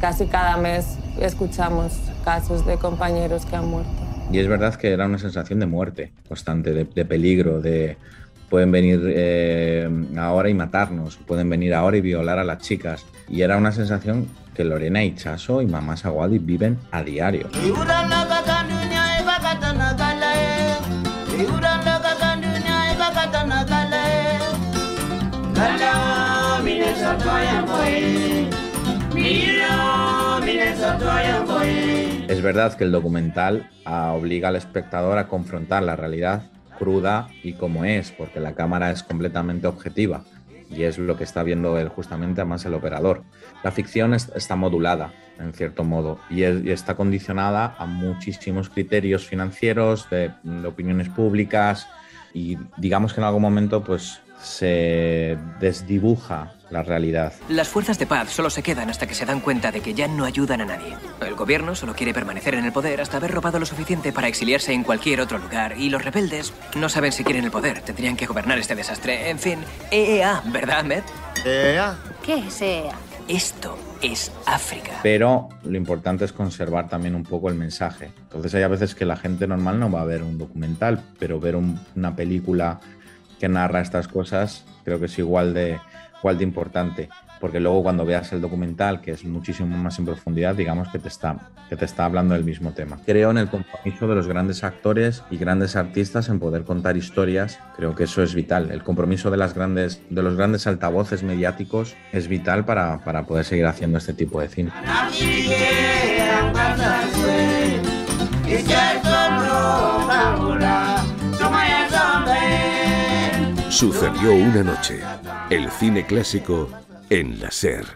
Speaker 8: casi cada mes escuchamos casos de compañeros que han muerto.
Speaker 21: Y es verdad que era una sensación de muerte constante, de peligro, de pueden venir ahora y matarnos, pueden venir ahora y violar a las chicas. Y era una sensación que Lorena y Chaso y Mama Sawadi viven a diario. Es verdad que el documental obliga al espectador a confrontar la realidad cruda y como es, porque la cámara es completamente objetiva y es lo que está viendo justamente además el operador. La ficción está modulada, en cierto modo, y está condicionada a muchísimos criterios financieros, de opiniones públicas y digamos que en algún momento pues se desdibuja la realidad.
Speaker 9: Las fuerzas de paz solo se quedan hasta que se dan cuenta de que ya no ayudan a nadie. El gobierno solo quiere permanecer en el poder hasta haber robado lo suficiente para exiliarse en cualquier otro lugar. Y los rebeldes no saben si quieren el poder. Tendrían que gobernar este desastre. En fin, EEA, ¿verdad, Ahmed?
Speaker 4: ¿EEA? ¿Qué es EEA?
Speaker 9: Esto es África.
Speaker 21: Pero lo importante es conservar también un poco el mensaje. Entonces hay a veces que la gente normal no va a ver un documental, pero ver una película que narra estas cosas creo que es igual de importante, porque luego cuando veas el documental, que es muchísimo más en profundidad, digamos que te está hablando del mismo tema. Creo en el compromiso de los grandes actores y grandes artistas en poder contar historias. Creo que eso es vital. El compromiso de los grandes altavoces mediáticos es vital para poder seguir haciendo este tipo de cine.
Speaker 20: Sucedió una noche. El cine clásico en la SER.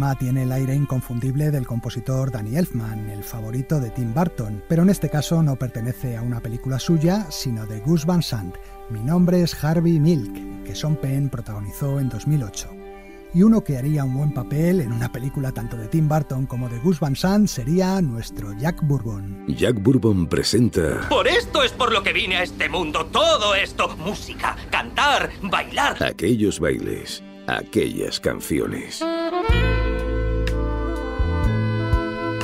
Speaker 2: tema tiene el aire inconfundible del compositor Danny Elfman, el favorito de Tim Burton, pero en este caso no pertenece a una película suya, sino de Gus Van Sant. Mi nombre es Harvey Milk, que Sean Penn protagonizó en 2008. Y uno que haría un buen papel en una película tanto de Tim Burton como de Gus Van Sant sería nuestro Jack Bourbon.
Speaker 20: Jack Bourbon presenta...
Speaker 5: Por esto es por lo que vine a este mundo, todo esto, música, cantar, bailar.
Speaker 20: Aquellos bailes, aquellas canciones.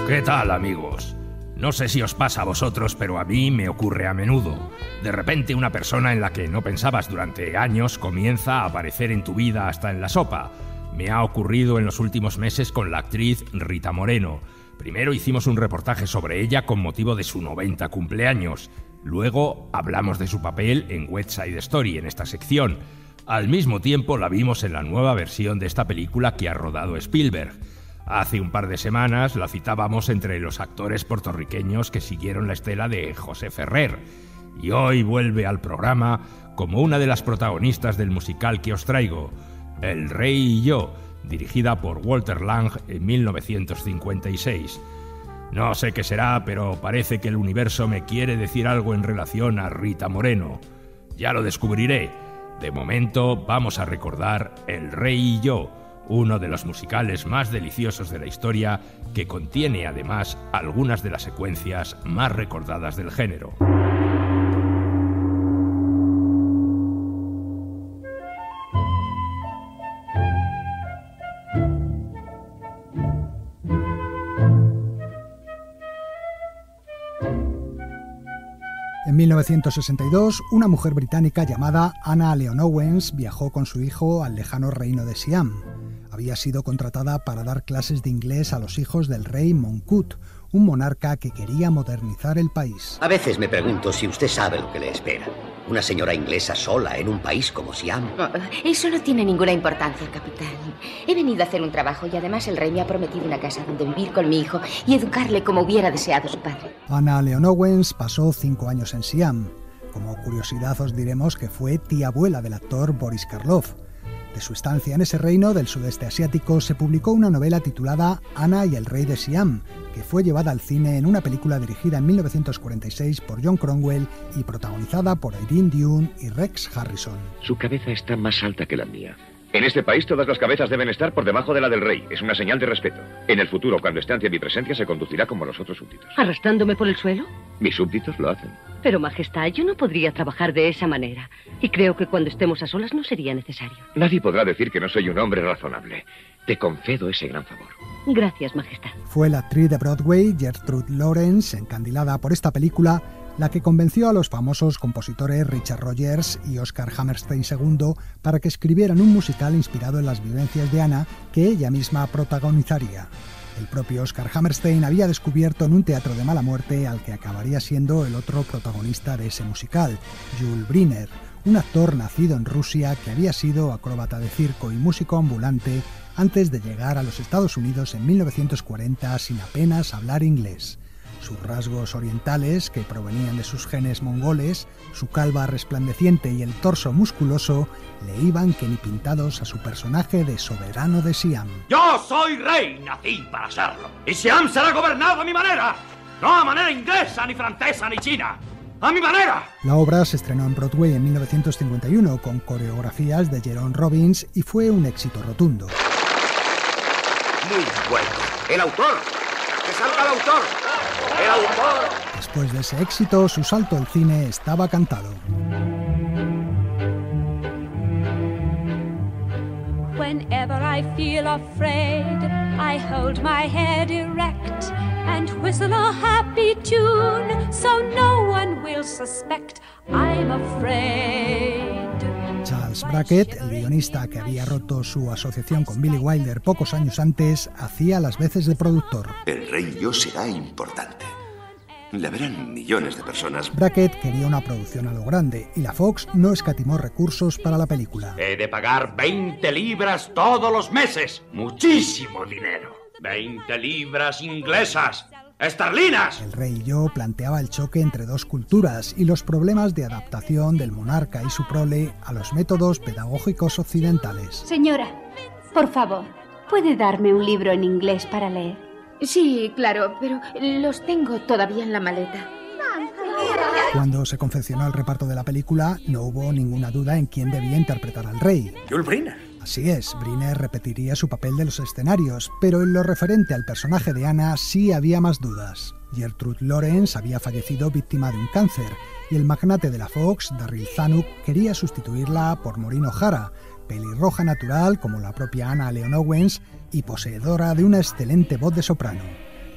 Speaker 11: ¿Qué tal, amigos? No sé si os pasa a vosotros, pero a mí me ocurre a menudo. De repente una persona en la que no pensabas durante años comienza a aparecer en tu vida hasta en la sopa. Me ha ocurrido en los últimos meses con la actriz Rita Moreno. Primero hicimos un reportaje sobre ella con motivo de su 90 cumpleaños. Luego hablamos de su papel en West Side Story en esta sección. Al mismo tiempo la vimos en la nueva versión de esta película que ha rodado Spielberg. Hace un par de semanas la citábamos entre los actores puertorriqueños que siguieron la estela de José Ferrer. Y hoy vuelve al programa como una de las protagonistas del musical que os traigo, El Rey y yo, dirigida por Walter Lang en 1956. No sé qué será, pero parece que el universo me quiere decir algo en relación a Rita Moreno. Ya lo descubriré. De momento vamos a recordar El Rey y yo, uno de los musicales más deliciosos de la historia, que contiene además algunas de las secuencias más recordadas del género.
Speaker 2: En 1962, una mujer británica llamada Anna Leon Owens viajó con su hijo al lejano reino de Siam. Había sido contratada para dar clases de inglés a los hijos del rey Mongkut, un monarca que quería modernizar el país.
Speaker 6: A veces me pregunto si usted sabe lo que le espera. Una señora inglesa sola en un país como Siam.
Speaker 10: Eso no tiene ninguna importancia, capitán. He venido a hacer un trabajo y además el rey me ha prometido una casa donde vivir con mi hijo y educarle como hubiera deseado su padre.
Speaker 2: Anna Leon Owens pasó 5 años en Siam. Como curiosidad os diremos que fue tía abuela del actor Boris Karloff. De su estancia en ese reino del sudeste asiático se publicó una novela titulada Ana y el rey de Siam, que fue llevada al cine en una película dirigida en 1946 por John Cromwell y protagonizada por Irene Dunne y Rex Harrison.
Speaker 13: Su cabeza está más alta que la mía. En este país todas las cabezas deben estar por debajo de la del rey. Es una señal de respeto. En el futuro, cuando esté ante mi presencia, se conducirá como los otros súbditos.
Speaker 14: ¿Arrastrándome por el suelo?
Speaker 13: Mis súbditos lo hacen.
Speaker 14: Pero, Majestad, yo no podría trabajar de esa manera. Y creo que cuando estemos a solas no sería necesario.
Speaker 13: Nadie podrá decir que no soy un hombre razonable. Te concedo ese gran favor.
Speaker 14: Gracias, Majestad.
Speaker 2: Fue la actriz de Broadway, Gertrude Lawrence, encandilada por esta película, la que convenció a los famosos compositores Richard Rodgers y Oscar Hammerstein II para que escribieran un musical inspirado en las vivencias de Anna que ella misma protagonizaría. El propio Oscar Hammerstein había descubierto en un teatro de mala muerte al que acabaría siendo el otro protagonista de ese musical, Yul Brynner, un actor nacido en Rusia que había sido acróbata de circo y músico ambulante antes de llegar a los Estados Unidos en 1940 sin apenas hablar inglés. Sus rasgos orientales, que provenían de sus genes mongoles, su calva resplandeciente y el torso musculoso, le iban que ni pintados a su personaje de soberano de Siam.
Speaker 5: Yo soy rey, nací para serlo. Y Siam será gobernado a mi manera. No a manera inglesa, ni francesa, ni china. ¡A mi manera!
Speaker 2: La obra se estrenó en Broadway en 1951 con coreografías de Jerome Robbins y fue un éxito rotundo.
Speaker 5: Muy bueno. El autor. ¡Que salga el autor! ¡El autor!
Speaker 2: Después de ese éxito, su salto al cine estaba cantado.
Speaker 22: Whenever I feel afraid, I hold my head erect and whistle a happy tune so no one will suspect I'm afraid.
Speaker 2: Charles Brackett, el guionista que había roto su asociación con Billy Wilder pocos años antes, hacía las veces de productor.
Speaker 25: El rey y yo será importante. Le verán millones de personas.
Speaker 2: Brackett quería una producción a lo grande y la Fox no escatimó recursos para la película.
Speaker 5: He de pagar 20 libras todos los meses. Muchísimo dinero. 20 libras inglesas. ¡Esterlinas!
Speaker 2: El rey y yo planteaba el choque entre dos culturas y los problemas de adaptación del monarca y su prole a los métodos pedagógicos occidentales.
Speaker 14: Señora, por favor,
Speaker 12: ¿Puede darme un libro en inglés para leer?
Speaker 10: Sí, claro, pero los tengo todavía en la maleta.
Speaker 2: Cuando se confeccionó el reparto de la película, no hubo ninguna duda en quién debía interpretar al rey.
Speaker 24: Yul Brynner.
Speaker 2: Así es, Brynner repetiría su papel de los escenarios, pero en lo referente al personaje de Anna sí había más dudas. Gertrude Lawrence había fallecido víctima de un cáncer y el magnate de la Fox, Darryl Zanuck, quería sustituirla por Maureen O'Hara, pelirroja natural como la propia Anna Leon Owens y poseedora de una excelente voz de soprano.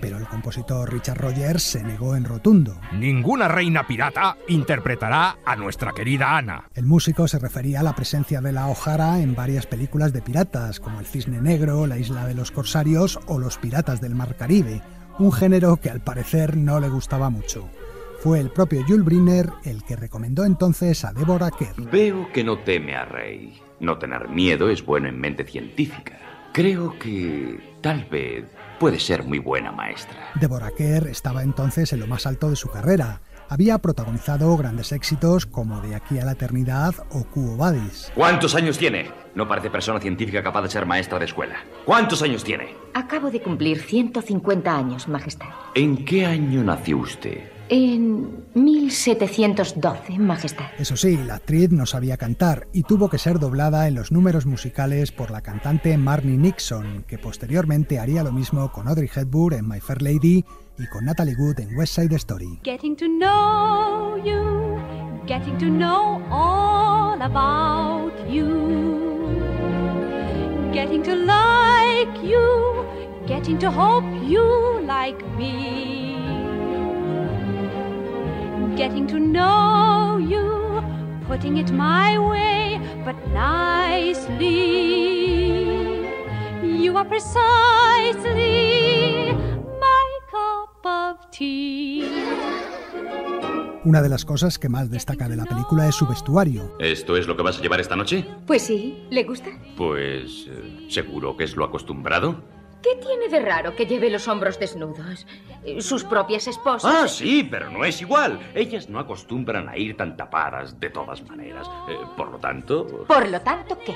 Speaker 2: Pero el compositor Richard Rodgers se negó en rotundo.
Speaker 11: Ninguna reina pirata interpretará a nuestra querida Anna.
Speaker 2: El músico se refería a la presencia de la O'Hara en varias películas de piratas, como El Cisne Negro, La Isla de los Corsarios o Los Piratas del Mar Caribe, un género que al parecer no le gustaba mucho. Fue el propio Yul Brynner el que recomendó entonces a Deborah Kerr.
Speaker 15: Veo que no teme a Rey. No tener miedo es bueno en mente científica. Creo que tal vez puede ser muy buena maestra.
Speaker 2: Deborah Kerr estaba entonces en lo más alto de su carrera. Había protagonizado grandes éxitos como De aquí a la eternidad o Quo Vadis.
Speaker 15: ¿Cuántos años tiene? No parece persona científica capaz de ser maestra de escuela. ¿Cuántos años tiene?
Speaker 10: Acabo de cumplir 150 años, Majestad.
Speaker 15: ¿En qué año nació usted?
Speaker 10: En 1712, Majestad.
Speaker 2: Eso sí, la actriz no sabía cantar y tuvo que ser doblada en los números musicales por la cantante Marni Nixon, que posteriormente haría lo mismo con Audrey Hepburn en My Fair Lady y con Natalie Wood en West Side Story.
Speaker 22: Getting to know you, getting to know all about you, getting to like you, getting to hope you like me. Getting to know you, putting it my way, but nicely. You are precisely my cup of tea.
Speaker 2: Una de las cosas que más destaca de la película es su vestuario.
Speaker 15: ¿Esto es lo que vas a llevar esta noche?
Speaker 10: Pues sí, ¿le gusta?
Speaker 15: Pues, ¿seguro que es lo acostumbrado?
Speaker 10: ¿Qué tiene de raro que lleve los hombros desnudos? ¿Sus propias esposas?
Speaker 15: Ah, sí, pero no es igual. Ellas no acostumbran a ir tan tapadas de todas maneras. Por lo tanto...
Speaker 10: ¿Por lo tanto qué?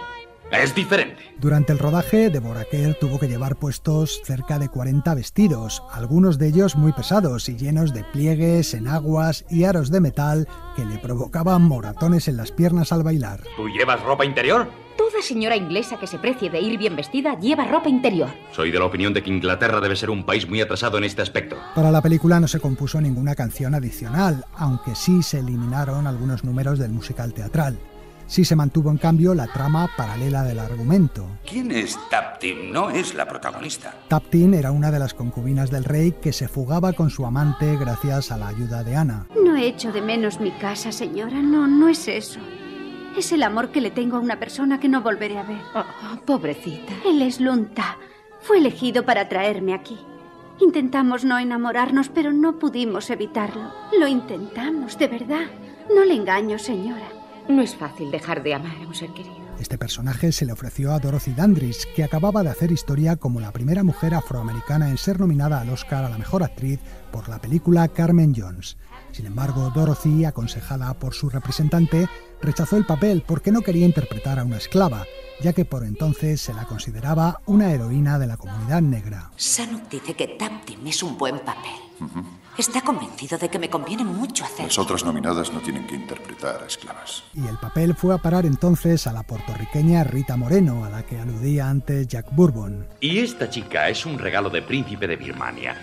Speaker 15: Es diferente.
Speaker 2: Durante el rodaje, Deborah Kerr tuvo que llevar puestos cerca de 40 vestidos, algunos de ellos muy pesados y llenos de pliegues, enaguas y aros de metal que le provocaban moratones en las piernas al bailar.
Speaker 15: ¿Tú llevas ropa interior?
Speaker 10: Toda señora inglesa que se precie de ir bien vestida lleva ropa interior.
Speaker 15: Soy de la opinión de que Inglaterra debe ser un país muy atrasado en este aspecto.
Speaker 2: Para la película no se compuso ninguna canción adicional, aunque sí se eliminaron algunos números del musical teatral. Sí se mantuvo, en cambio, la trama paralela del argumento.
Speaker 23: ¿Quién es Taptim? No es la protagonista.
Speaker 2: Taptim era una de las concubinas del rey que se fugaba con su amante gracias a la ayuda de Anna.
Speaker 12: No he hecho de menos mi casa, señora. No es eso. Es el amor que le tengo a una persona que no volveré a ver.
Speaker 10: Oh, pobrecita.
Speaker 12: Él es Lunta. Fue elegido para traerme aquí. Intentamos no enamorarnos, pero no pudimos evitarlo. Lo intentamos, de verdad. No le engaño, señora.
Speaker 10: No es fácil dejar de amar a un ser querido.
Speaker 2: Este personaje se le ofreció a Dorothy Dandridge, que acababa de hacer historia como la primera mujer afroamericana en ser nominada al Oscar a la mejor actriz por la película Carmen Jones. Sin embargo, Dorothy, aconsejada por su representante, rechazó el papel porque no quería interpretar a una esclava, ya que por entonces se la consideraba una heroína de la comunidad negra.
Speaker 16: Zanuck dice que Taptim es un buen papel. Está convencido de que me conviene mucho hacerlo.
Speaker 17: Las otras nominadas no tienen que interpretar a esclavas.
Speaker 2: Y el papel fue a parar entonces a la puertorriqueña Rita Moreno, a la que aludía antes Jack Bourbon.
Speaker 15: Y esta chica es un regalo de príncipe de Birmania.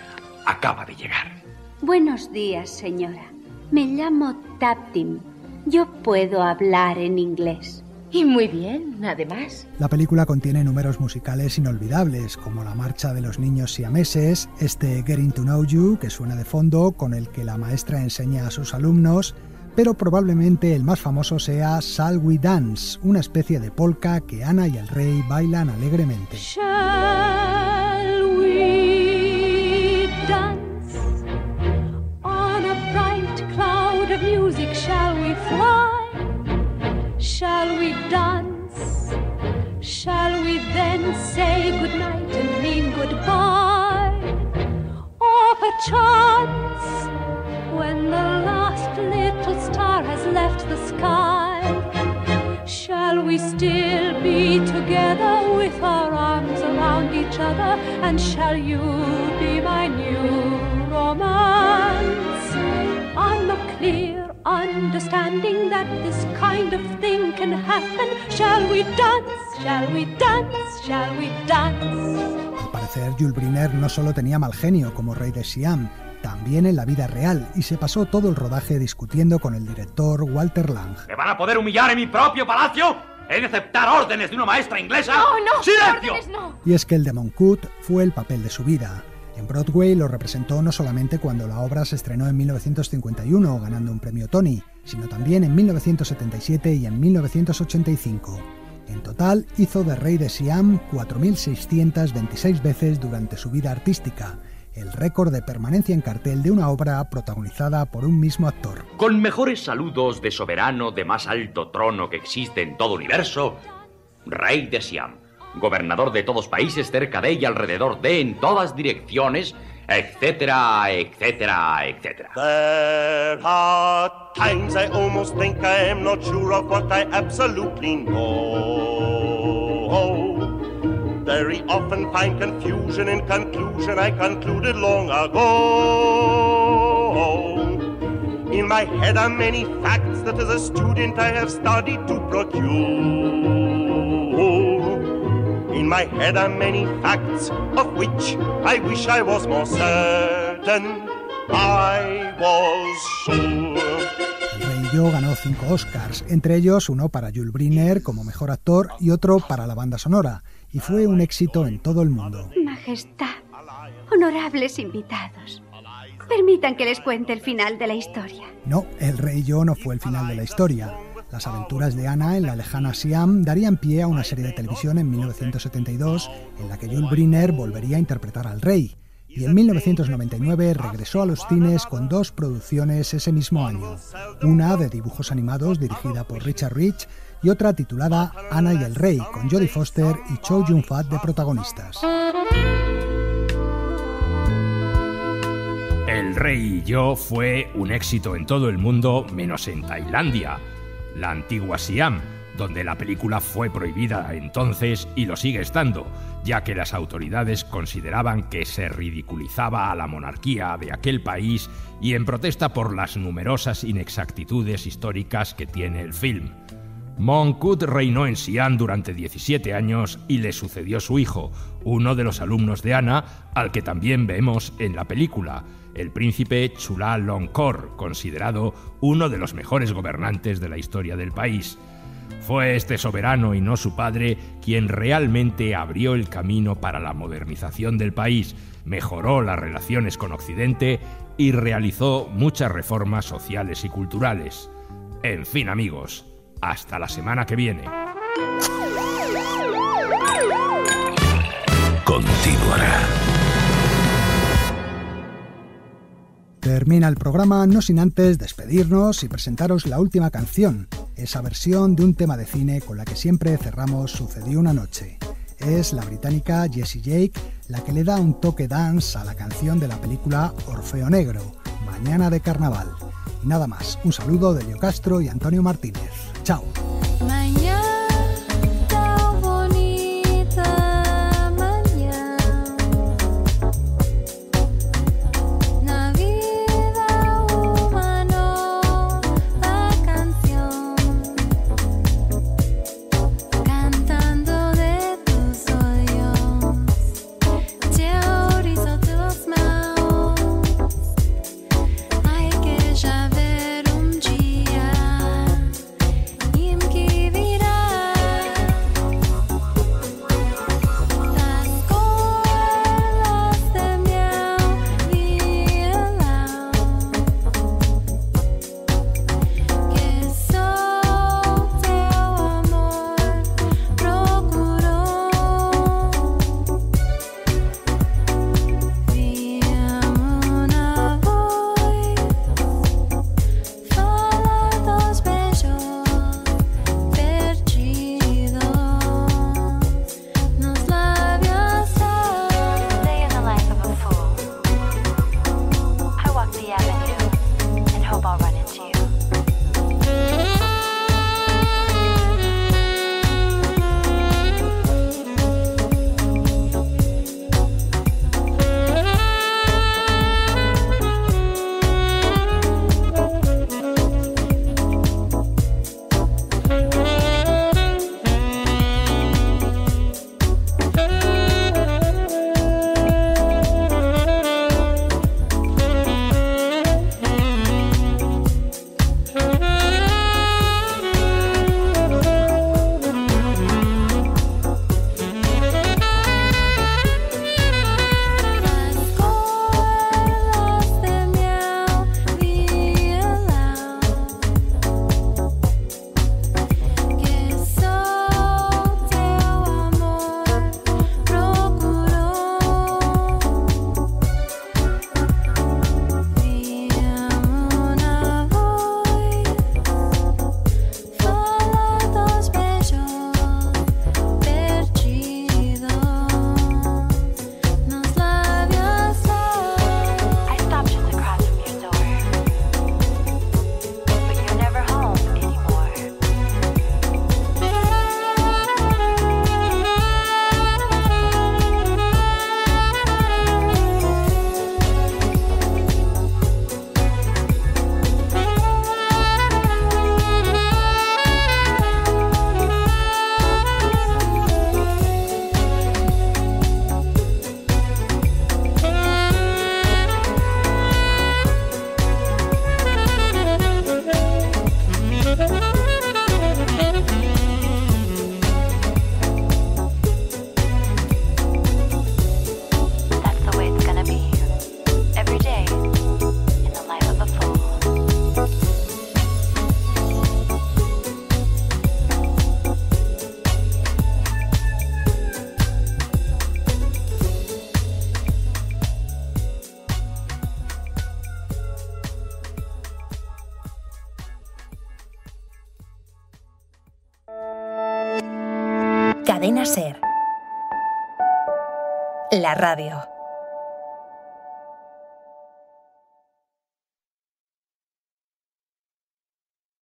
Speaker 15: Acaba de llegar.
Speaker 12: Buenos días, señora. Me llamo Taptim. Yo puedo hablar en inglés.
Speaker 10: Y muy bien, además.
Speaker 2: La película contiene números musicales inolvidables, como la marcha de los niños siameses, este Getting to Know You, que suena de fondo, con el que la maestra enseña a sus alumnos, pero probablemente el más famoso sea Shall We Dance, una especie de polka que Anna y el rey bailan alegremente.
Speaker 22: Shall we dance on a bright cloud of music? Shall we fly? Shall we dance? Shall we then say goodnight and mean goodbye? Or perchance, when the last little star has left the sky, shall we still be together with our arms around each other, and shall you be my new romance? I'm of clear understanding that this kind of thing can happen. Shall we dance? Shall we dance? Shall we dance?
Speaker 2: Al parecer, Jules Briner no solo tenía mal genio como rey de Siam, también en la vida real, y se pasó todo el rodaje discutiendo con el director Walter Lang.
Speaker 5: ¿Me van a poder humillar en mi propio palacio? ¿He de aceptar órdenes de una maestra inglesa?
Speaker 10: ¡No, no!
Speaker 5: ¡Silencio!
Speaker 10: ¡Órdenes no!
Speaker 2: Y es que el de Moncut fue el papel de su vida. En Broadway lo representó no solamente cuando la obra se estrenó en 1951, ganando un premio Tony, sino también en 1977 y en 1985. En total, hizo de rey de Siam 4.626 veces durante su vida artística, el récord de permanencia en cartel de una obra protagonizada por un mismo actor.
Speaker 15: Con mejores saludos de soberano de más alto trono que existe en todo universo, rey de Siam, gobernador de todos países cerca de y alrededor de, en todas direcciones, etcétera, etcétera, etcétera.
Speaker 1: There are times I almost think I am not sure of what I absolutely know. Very often find confusion in conclusion I concluded long ago. In my head are many facts that as a student I have studied to procure. In my head are many facts of which I wish I was more certain. I was sure.
Speaker 2: El Rey y Yo ganó 5 Oscars, entre ellos uno para Jules Briner como mejor actor y otro para la banda sonora, y fue un éxito en todo el mundo.
Speaker 12: Majestad, honorables invitados, permitan que les cuente el final de la historia.
Speaker 2: No, El Rey y Yo no fue el final de la historia. Las aventuras de Anna en la lejana Siam darían pie a una serie de televisión en 1972 en la que Jules Briner volvería a interpretar al rey. Y en 1999 regresó a los cines con 2 producciones ese mismo año. Una de dibujos animados dirigida por Richard Rich y otra titulada Anna y el Rey, con Jodie Foster y Chow Yun-fat de protagonistas.
Speaker 11: El Rey y Yo fue un éxito en todo el mundo menos en Tailandia, la antigua Siam, donde la película fue prohibida entonces y lo sigue estando, ya que las autoridades consideraban que se ridiculizaba a la monarquía de aquel país y en protesta por las numerosas inexactitudes históricas que tiene el film. Moncut reinó en Siam durante 17 años y le sucedió su hijo, uno de los alumnos de Anna, al que también vemos en la película, el príncipe Chulalongkorn, considerado uno de los mejores gobernantes de la historia del país. Fue este soberano y no su padre quien realmente abrió el camino para la modernización del país, mejoró las relaciones con Occidente y realizó muchas reformas sociales y culturales. En fin, amigos, hasta la semana que viene.
Speaker 20: Continuará.
Speaker 2: Termina el programa no sin antes despedirnos y presentaros la última canción, esa versión de un tema de cine con la que siempre cerramos Sucedió una noche. Es la británica Jessie Jake la que le da un toque dance a la canción de la película Orfeo Negro, Mañana de Carnaval. Y nada más, un saludo de Leo Castro y Antonio Martínez. Chao.
Speaker 3: Cadena SER. La radio.